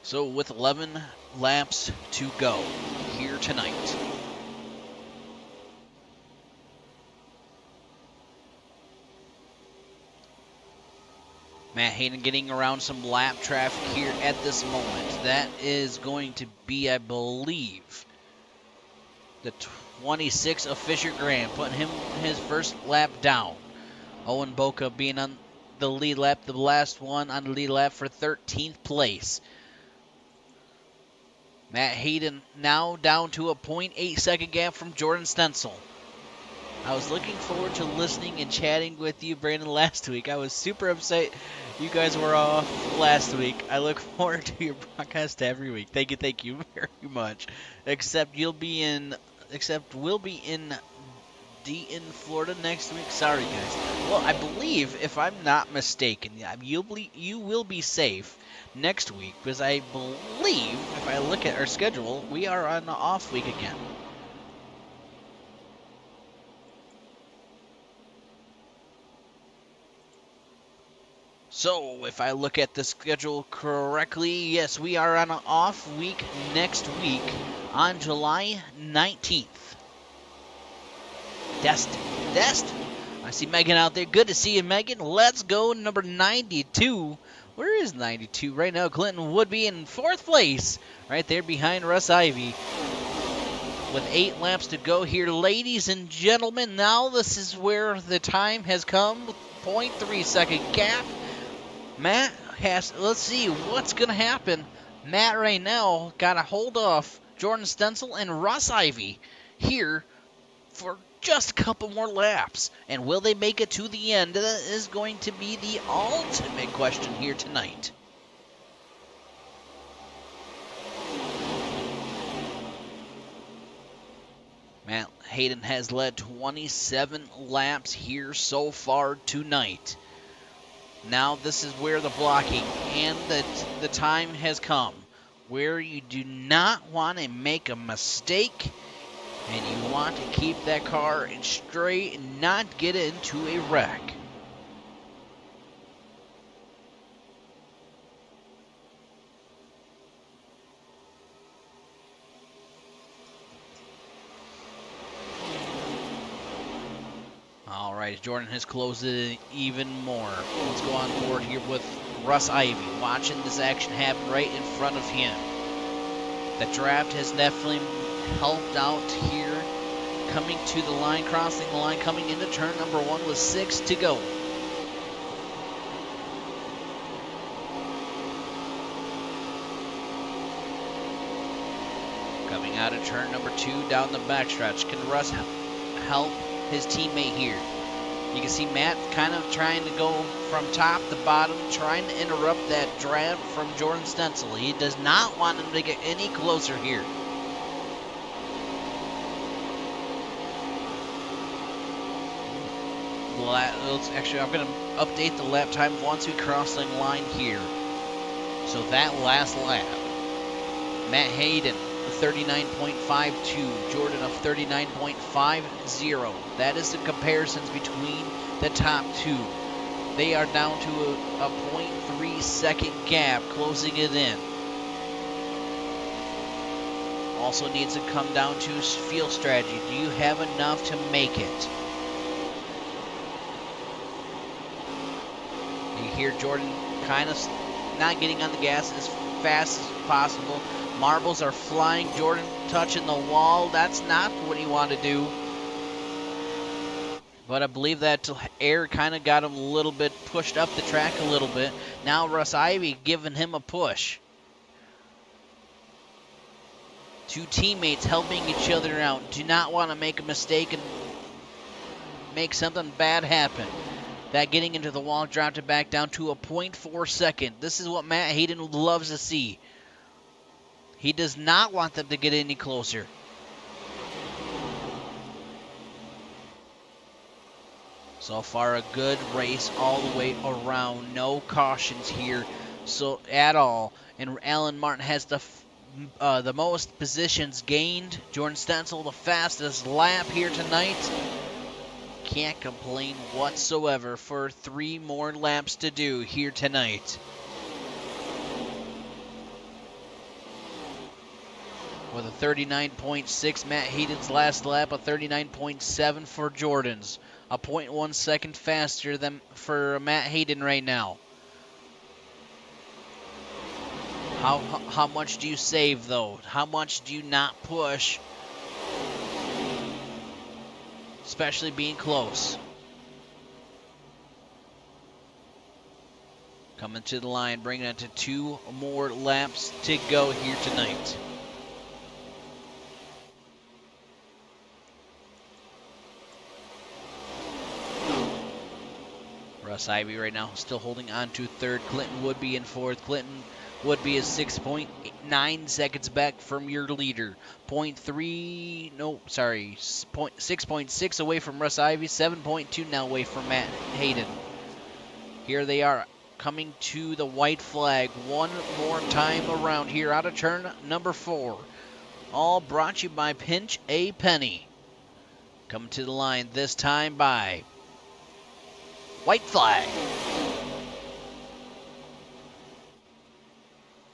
So with 11 laps to go here tonight. Matt Hayden getting around some lap traffic here at this moment. That is going to be, I believe, the 26 of Fisher Graham, putting him his first lap down. Owen Boca being on the lead lap, the last one on the lead lap for 13th place. Matt Hayden now down to a 0.8 second gap from Jordan Stencil. I was looking forward to listening and chatting with you, Brandon, last week. I was super upset you guys were off last week. I look forward to your broadcast every week. Thank you very much. Except we'll be in Dayton, Florida next week. Sorry, guys. Well, I believe, if I'm not mistaken, you will be safe next week, because I believe, if I look at our schedule, we are on the off week again. So, if I look at the schedule correctly, yes, we are on an off week next week on July 19th. Dest. I see Megan out there. Good to see you, Megan. Let's go, number 92. Where is 92 right now? Clinton would be in 4th place, right there behind Russ Ivy. With 8 laps to go here, ladies and gentlemen, now this is where the time has come. 0.3 second gap. Matt has, let's see what's going to happen. Matt right now got a hold of Jordan Stencil and Russ Ivy here for just a couple more laps. And will they make it to the end? That is going to be the ultimate question here tonight. Matt Hayden has led 27 laps here so far tonight. Now this is where the blocking and the time has come, where you do not want to make a mistake, and you want to keep that car straight and not get into a wreck. All right, Jordan has closed it in even more. Let's go on board here with Russ Ivy, watching this action happen right in front of him. The draft has definitely helped out here, coming to the line, crossing the line, coming into turn number 1 with 6 to go. Coming out of turn number 2 down the backstretch. Can Russ help his teammate here? You can see Matt kind of trying to go from top to bottom, trying to interrupt that draft from Jordan Stencil. He does not want him to get any closer here. Actually, I'm going to update the lap time once we cross the line here. So that last lap, Matt Hayden 39.52. Jordan of 39.50. That is the comparisons between the top two. They are down to a 0.3 second gap, closing it in. Also needs to come down to field strategy. Do you have enough to make it? You hear Jordan kind of not getting on the gas as fast as possible. Marbles are flying. Jordan touching the wall. That's not what he wanted to do. But I believe that air kind of got him a little bit pushed up the track a little bit. Now Russ Ivy giving him a push. Two teammates helping each other out. Do not want to make a mistake and make something bad happen. That getting into the wall dropped it back down to a 0.4 second. This is what Matt Hayden loves to see. He does not want them to get any closer. So far, a good race all the way around. No cautions here so at all. And Alan Martin has the most positions gained. Jordan Stencil, the fastest lap here tonight. Can't complain whatsoever for 3 more laps to do here tonight. With a 39.6, Matt Hayden's last lap, a 39.7 for Jordan's. A 0.1 second faster than for Matt Hayden right now. How much do you save, though? How much do you not push? Especially being close. Coming to the line, bringing it to 2 more laps to go here tonight. Russ Ivy right now still holding on to third. Clinton Woodby in fourth. Clinton Woodby is 6.9 seconds back from your leader. 6.6 away from Russ Ivy. 7.2 now away from Matt Hayden. Here they are coming to the white flag one more time around here out of turn number 4. All brought to you by Pinch a Penny. Coming to the line this time by white flag.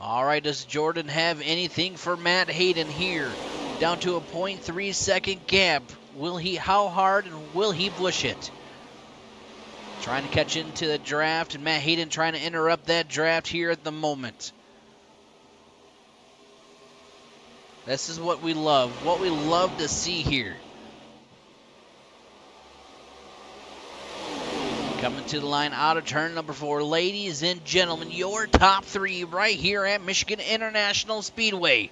All right, does Jordan have anything for Matt Hayden here? Down to a 0.3 second gap. How hard and will he push it? Trying to catch into the draft, and Matt Hayden trying to interrupt that draft here at the moment. This is what we love to see here. Coming to the line out of turn number 4. Ladies and gentlemen, your top 3 right here at Michigan International Speedway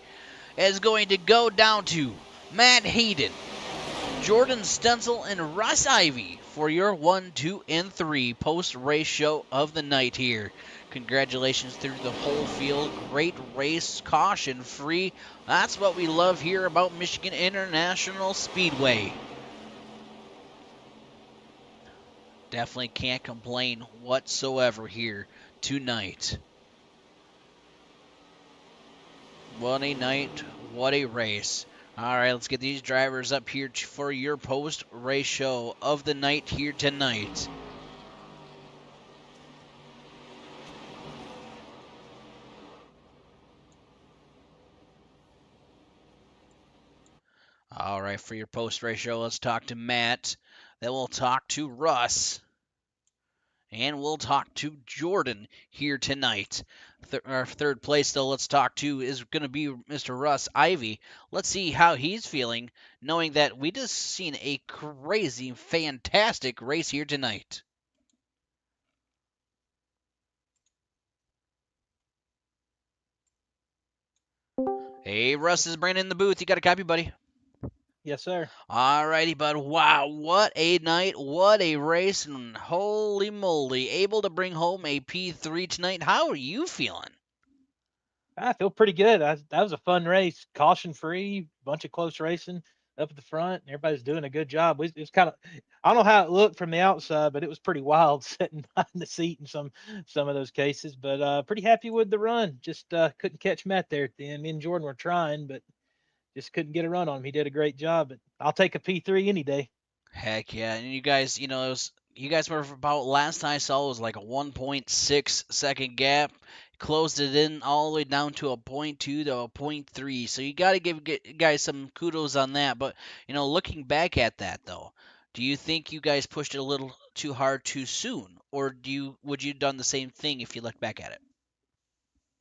is going to go down to Matt Hayden, Jordan Stencil, and Russ Ivy for your 1, 2, and 3 post-race show of the night here. Congratulations through the whole field. Great race, caution-free. That's what we love here about Michigan International Speedway. Definitely can't complain whatsoever here tonight. What a night, what a race. All right, let's get these drivers up here for your post-race show of the night here tonight. All right, for your post-race show, let's talk to Matt. Then we'll talk to Russ. And we'll talk to Jordan here tonight. Our third place, though, let's talk to is going to be Mr. Russ Ivy. Let's see how he's feeling, knowing that we just seen a crazy, fantastic race here tonight. Hey, Russ, is Brandon in the booth. You got a copy, buddy? Yes, sir. All righty, bud. Wow, what a night, what a race, and holy moly, able to bring home a P3 tonight. How are you feeling? I feel pretty good. That was a fun race, caution-free, bunch of close racing up at the front. Everybody's doing a good job. It was kind of, I don't know how it looked from the outside, but it was pretty wild sitting behind the seat in some of those cases. But pretty happy with the run. Just couldn't catch Matt there at the end. Me and Jordan were trying, but just couldn't get a run on him. He did a great job, but I'll take a P3 any day. Heck yeah. And you guys, it was you guys were about last time I saw it was like a 1.6 second gap. Closed it in all the way down to a point 0.2 to a point 0.3. So you got to give guys some kudos on that. But, looking back at that though, do you think you guys pushed it a little too hard too soon, or would you have done the same thing if you look back at it?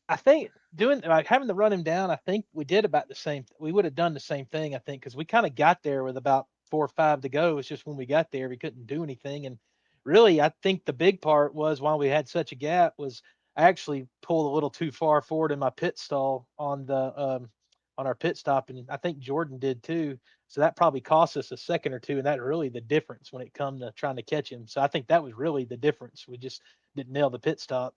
I think having to run him down, I think we did about the same. We would have done the same thing, I think, because we kind of got there with about 4 or 5 to go. It's just when we got there, we couldn't do anything. And really, I think the big part was while we had such a gap was I actually pulled a little too far forward in my pit stall on our pit stop, and I think Jordan did too. So that probably cost us a second or two, and that really the difference when it come to trying to catch him. So I think that was really the difference. We just didn't nail the pit stop.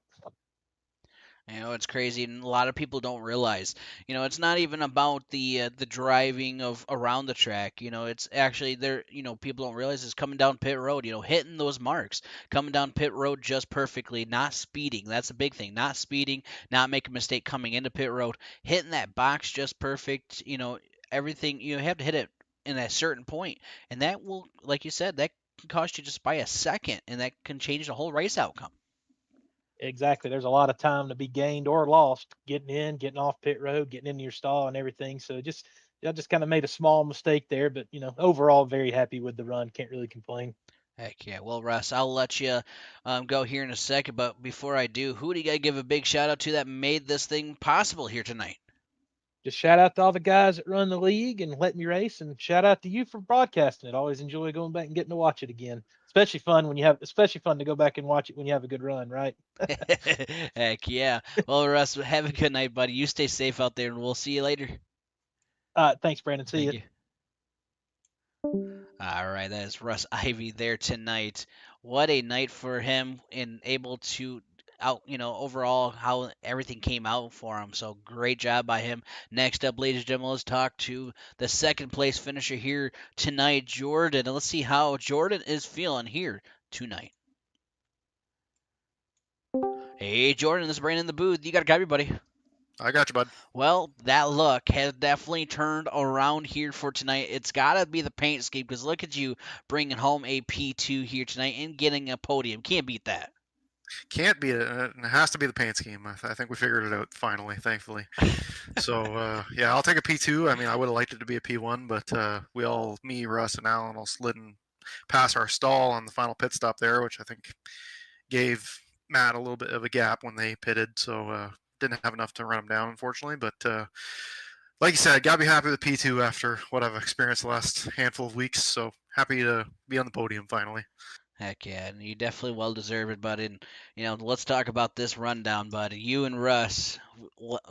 It's crazy, and a lot of people don't realize. It's not even about the driving of around the track. It's actually there. People don't realize is coming down pit road. Hitting those marks, coming down pit road just perfectly, not speeding. That's a big thing. Not speeding, not making a mistake coming into pit road, hitting that box just perfect. Everything you have to hit it in a certain point, and that will, like you said, that can cost you just by a second, and that can change the whole race outcome. Exactly. There's a lot of time to be gained or lost getting in, getting off pit road, getting into your stall and everything. So I just kind of made a small mistake there, but overall very happy with the run. Can't really complain. Heck yeah. Well, Russ, I'll let you go here in a second, but before I do, who do you got to give a big shout out to that made this thing possible here tonight? Just shout out to all the guys that run the league and let me race, and shout out to you for broadcasting it. Always enjoy going back and getting to watch it again. Especially fun to go back and watch it when you have a good run, right? Heck yeah. Well, Russ, have a good night, buddy. You stay safe out there, and we'll see you later. Thanks, Brandon. See Thank you. All right, that is Russ Ivy there tonight. What a night for him and able to overall how everything came out for him. So great job by him. Next up, ladies and gentlemen, let's talk to the second place finisher here tonight, Jordan. And let's see how Jordan is feeling here tonight. Hey, Jordan, this is Brandon in the booth. You got to grab your buddy. I got you, bud. Well, that look has definitely turned around here for tonight. It's got to be the paint scheme because look at you bringing home a P2 here tonight and getting a podium. Can't beat that. Can't beat it. It has to be the paint scheme. I think we figured it out finally, thankfully. So, yeah, I'll take a P2. I mean, I would have liked it to be a P1, but me, Russ, and Alan all slid and past our stall on the final pit stop there, which I think gave Matt a little bit of a gap when they pitted. So, didn't have enough to run him down, unfortunately. But like you said, gotta be happy with P2 after what I've experienced the last handful of weeks. So happy to be on the podium finally. Heck yeah, and you definitely well deserved it, buddy. And let's talk about this rundown, buddy. You and Russ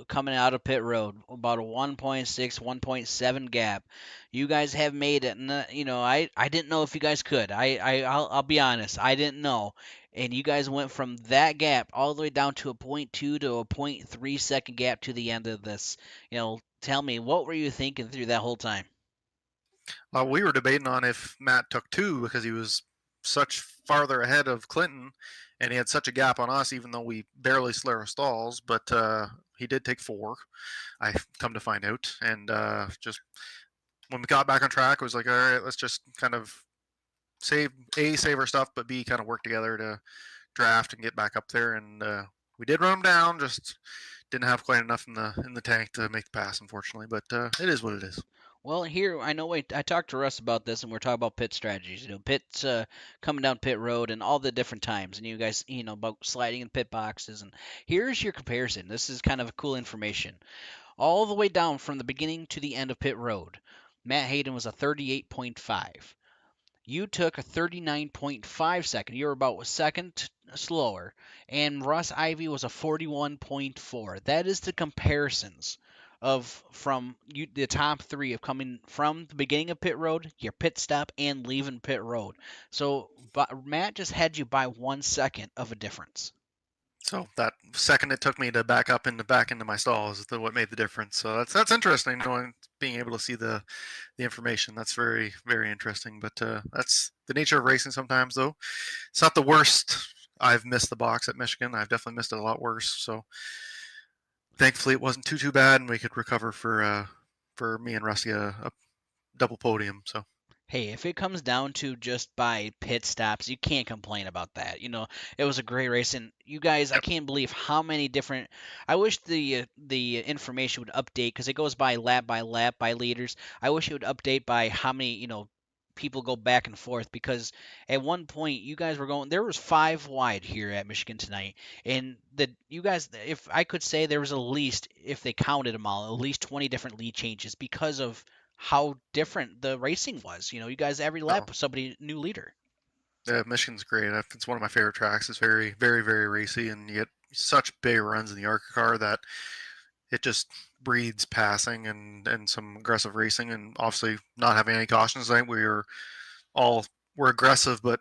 coming out of pit road, about a 1.6, 1.7 gap. You guys have made it, and I didn't know if you guys could. I'll be honest, I didn't know. And you guys went from that gap all the way down to a 0.2 to a 0.3 second gap to the end of this. Tell me, what were you thinking through that whole time? We were debating on if Matt took 2 because he was such farther ahead of Clinton, and he had such a gap on us, even though we barely slid our stalls. But he did take 4. I come to find out, and just when we got back on track, it was like, all right, let's just kind of save our stuff, but B, kind of work together to draft and get back up there. And we did run him down, just didn't have quite enough in the tank to make the pass, unfortunately. But it is what it is. Well, here I know. I talked to Russ about this, and we're talking about pit strategies. Pits coming down pit road and all the different times, and you guys, about sliding in pit boxes. And here's your comparison. This is kind of cool information. All the way down from the beginning to the end of pit road, Matt Hayden was a 38.5. You took a 39.5 second. You were about a second slower. And Russ Ivy was a 41.4. That is the comparisons from the top 3 of coming from the beginning of pit road, your pit stop, and leaving pit road. So Matt just had you by 1 second of a difference. So that second it took me to back into my stall is what made the difference. So that's interesting, being able to see the information. That's very, very interesting. But that's the nature of racing sometimes, though. It's not the worst. I've missed the box at Michigan. I've definitely missed it a lot worse. So thankfully it wasn't too bad, and we could recover for for me and Rusty a double podium. So Hey, if it comes down to just by pit stops, you can't complain about that. It was a great race, and you guys, I yep. can't believe how many different. I wish the information would update because it goes by lap by leaders. I wish it would update by how many people go back and forth because at one point you guys were going. There was 5 wide here at Michigan tonight, and you guys, if I could say, there was at least, if they counted them all, at least 20 different lead changes because of how different the racing was. You guys every No, lap somebody new leader. Michigan's great. It's one of my favorite tracks. It's very, very, very racy, and you get such big runs in the ARCA car that it just breeds passing and some aggressive racing. And obviously, not having any cautions tonight, we're aggressive, but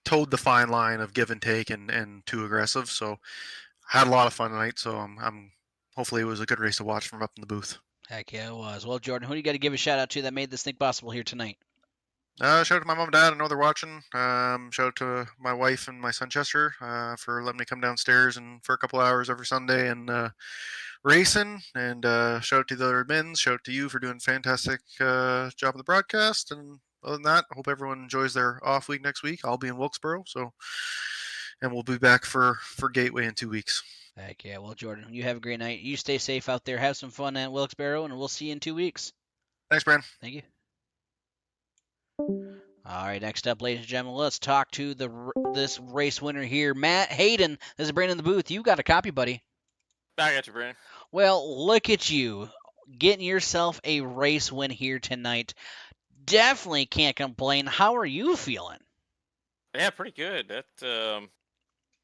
towed the fine line of give and take and too aggressive. So had a lot of fun tonight. So I'm hopefully it was a good race to watch from up in the booth. Heck yeah, it was. Well, Jordan, who do you got to give a shout out to that made this thing possible here tonight? Shout out to my mom and dad. I know they're watching. Shout out to my wife and my son Chester for letting me come downstairs and for a couple hours every Sunday and racing. And shout out to the other admins. Shout out to you for doing a fantastic job of the broadcast. And other than that, I hope everyone enjoys their off week next week. I'll be in Wilkesboro, and we'll be back for Gateway in 2 weeks. Heck yeah. Well, Jordan, you have a great night. You stay safe out there. Have some fun at Wilkes-Barre, and we'll see you in 2 weeks. Thanks, Brandon. Thank you. All right, next up, ladies and gentlemen, let's talk to this race winner here, Matt Hayden. This is Brandon in the booth. You got a copy, buddy. I got you, Brandon. Well, look at you getting yourself a race win here tonight. Definitely can't complain. How are you feeling? Yeah, pretty good. That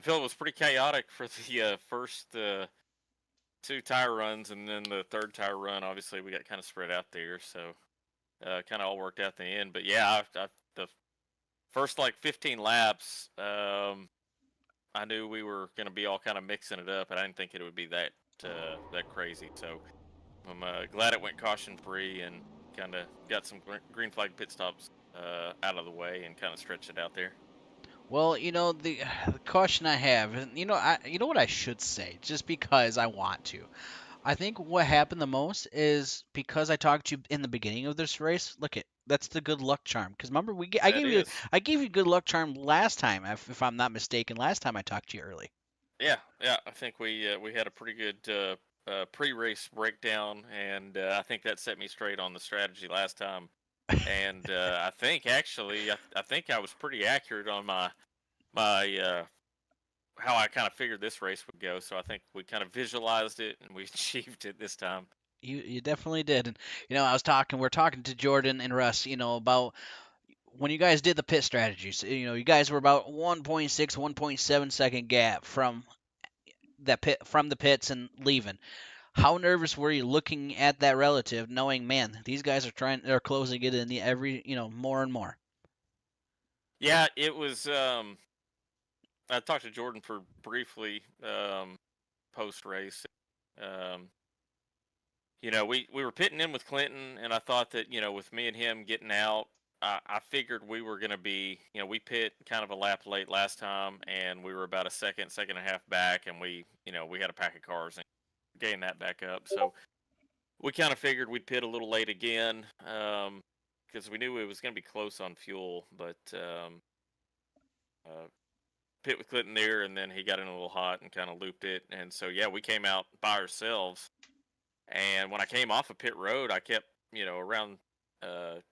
I feel it was pretty chaotic for the first 2 tire runs, and then the 3rd tire run. Obviously, we got kind of spread out there, so kind of all worked out in the end. But yeah, the first 15 laps, I knew we were going to be all kind of mixing it up, and I didn't think it would be that crazy. So I'm glad it went caution free and kind of got some green flag pit stops out of the way and kind of stretched it out there. Well, the caution I have, and you know what I should say, just because I want to. I think what happened the most is because I talked to you in the beginning of this race. That's the good luck charm. Because remember, I gave you good luck charm last time, if I'm not mistaken. Last time I talked to you early. Yeah. I think we had a pretty good pre-race breakdown, and I think that set me straight on the strategy last time. And I think actually, I think I was pretty accurate on my how I kind of figured this race would go. So I think we kind of visualized it and we achieved it this time. You definitely did. And we're talking to Jordan and Russ, about when you guys did the pit strategies. You guys were about 1.6, 1.7 second gap from the pits and leaving. How nervous were you looking at that relative, knowing, man, these guys they're closing it in every, more and more? Yeah, it was. I talked to Jordan for briefly post race. We were pitting in with Clinton, and I thought that with me and him getting out, I figured we were going to be, we pit kind of a lap late last time, and we were about a second and a half back, and we had a pack of cars and gained that back up. So we kind of figured we'd pit a little late again because we knew it was going to be close on fuel, but pit with Clinton there, and then he got in a little hot and kind of looped it. And so, yeah, we came out by ourselves. And when I came off of pit road, I kept, around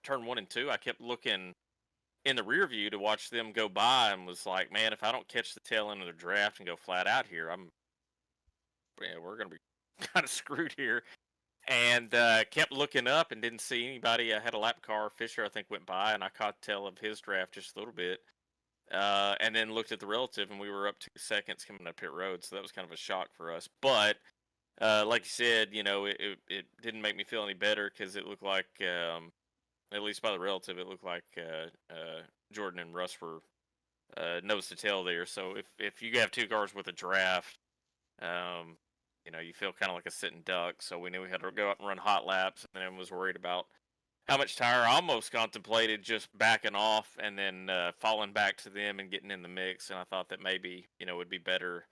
turn 1 and 2, I kept looking in the rear view to watch them go by and was like, man, if I don't catch the tail end of the draft and go flat out here, we're going to be kind of screwed here. And kept looking up and didn't see anybody. I had a lap car. Fisher, I think, went by, and I caught tail of his draft just a little bit. And then looked at the relative, and we were up 2 seconds coming up pit road, so that was kind of a shock for us. But like you said, it didn't make me feel any better because it looked like, at least by the relative, it looked like Jordan and Russ were nose to tail there. So if you have 2 cars with a draft, you feel kind of like a sitting duck. So we knew we had to go out and run hot laps, and then was worried about how much tire. I almost contemplated just backing off and then falling back to them and getting in the mix. And I thought that maybe, it would be better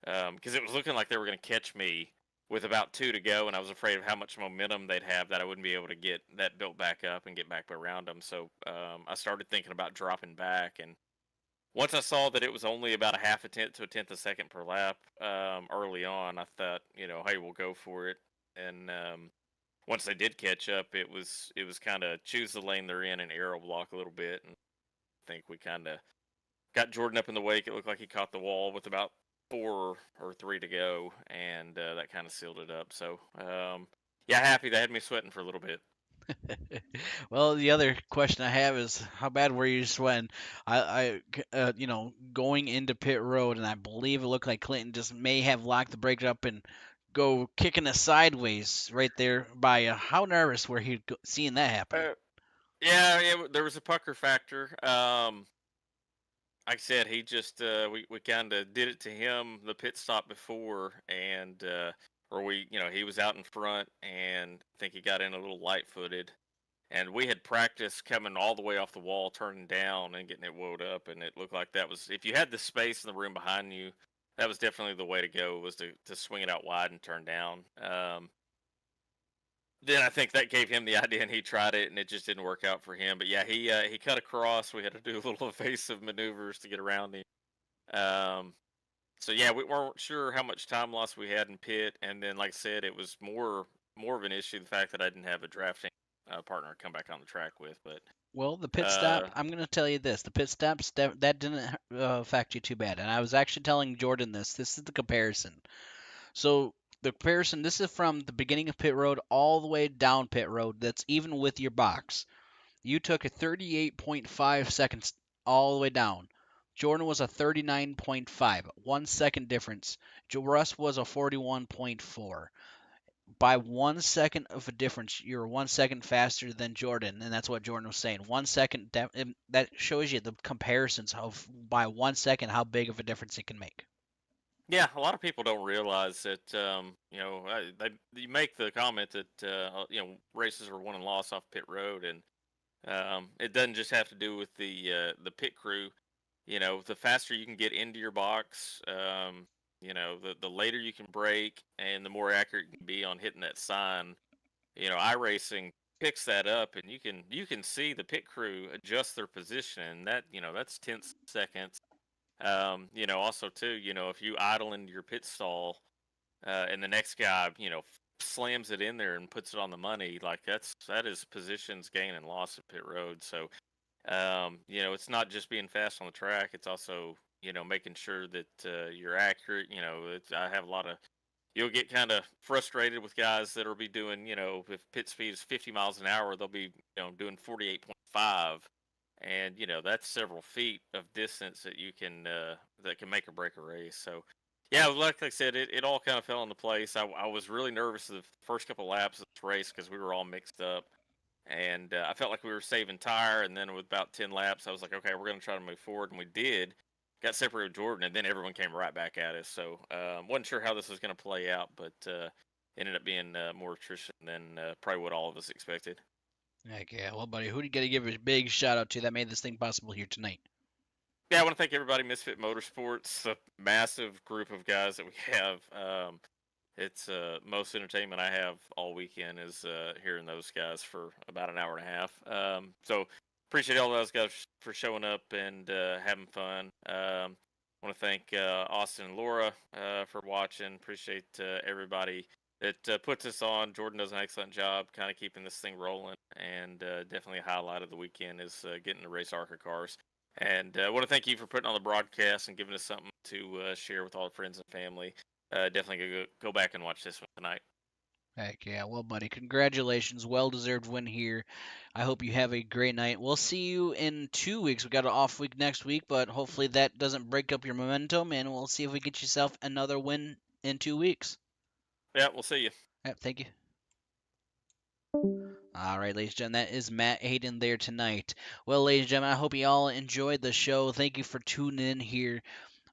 because it was looking like they were going to catch me with about 2 to go, and I was afraid of how much momentum they'd have that I wouldn't be able to get that built back up and get back around them. So I started thinking about dropping back, and once I saw that it was only about a half a tenth to a tenth a second per lap early on, I thought, hey, we'll go for it. And once they did catch up, it was kind of choose the lane they're in and aero block a little bit, and I think we kind of got Jordan up in the wake. It looked like he caught the wall with about 4 or 3 to go, and that kind of sealed it up. So, yeah, happy they had me sweating for a little bit. Well, the other question I have is how bad were you sweating? Going into pit road, and I believe it looked like Clinton just may have locked the brake up and go kicking us sideways right there by you. How nervous were you seeing that happen? Yeah, there was a pucker factor. Like I said, he just we kind of did it to him the pit stop before, and or he was out in front, and I think he got in a little light-footed, and we had practiced coming all the way off the wall, turning down, and getting it woed up, and it looked like that was, if you had the space in the room behind you, that was definitely the way to go, was to swing it out wide and turn down. Then I think that gave him the idea, and he tried it, and it just didn't work out for him. But yeah, he cut across. We had to do a little evasive maneuvers to get around him. So yeah, we weren't sure how much time loss we had in pit, and then like I said, it was more of an issue the fact that I didn't have a drafting partner to come back on the track with. But Well, the pit stop, I'm going to tell you this. The pit stops, that didn't affect you too bad. And I was actually telling Jordan this. This is the comparison. So the comparison, this is from the beginning of pit road all the way down pit road. That's even with your box. You took a 38.5 seconds all the way down. Jordan was a 39.5, 1 second difference. Russ was a 41.4. By 1 second of a difference, you're 1 second faster than Jordan, and that's what Jordan was saying. 1 second, that shows you the comparisons of by 1 second how big of a difference it can make. yeah, a lot of people don't realize that you make the comment that races are won and lost off pit road, and it doesn't just have to do with the pit crew. The faster you can get into your box, the later you can brake, and the more accurate you can be on hitting that sign. iRacing picks that up, and you can see the pit crew adjust their position, and that's tenths of seconds. Also too, if you idle into your pit stall, and the next guy, slams it in there and puts it on the money, like that is positions gain and loss at pit road. So, it's not just being fast on the track; it's also making sure that you're accurate. I have a lot of. You'll get kind of frustrated with guys that'll be doing, if pit speed is 50 miles an hour, they'll be, doing 48.5, and that's several feet of distance that you can that can make or break a race. So yeah, like I said, it all kind of fell into place. I was really nervous the first couple laps of this race because we were all mixed up, and I felt like we were saving tire. And then with about 10 laps, I was like, okay, we're going to try to move forward, and we did. Got separated with Jordan, and then everyone came right back at us. So wasn't sure how this was going to play out, but ended up being more attrition than probably what all of us expected. Heck yeah. Well, buddy, who do you got to give a big shout out to that made this thing possible here tonight? Yeah, I want to thank everybody, Misfit Motorsports, a massive group of guys that we have. It's most entertainment I have all weekend is hearing those guys for about an hour and a half. So appreciate all those guys for showing up and having fun. Want to thank Austin and Laura for watching. Appreciate everybody that puts us on. Jordan does an excellent job kind of keeping this thing rolling, and definitely a highlight of the weekend is getting to race ARCA cars. And I want to thank you for putting on the broadcast and giving us something to share with all the friends and family. Definitely go back and watch this one tonight. Heck yeah. Well, buddy, congratulations. Well-deserved win here. I hope you have a great night. We'll see you in 2 weeks. We got an off week next week, but hopefully that doesn't break up your momentum, and we'll see if we get yourself another win in 2 weeks. Yeah, we'll see you. Yep, thank you. All right, ladies and gentlemen, that is Matt Hayden there tonight. Well, ladies and gentlemen, I hope you all enjoyed the show. Thank you for tuning in here.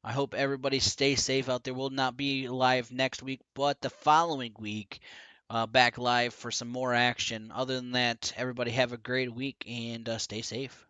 I hope everybody stays safe out there. We'll not be live next week, but the following week, back live for some more action. Other than that, everybody have a great week and stay safe.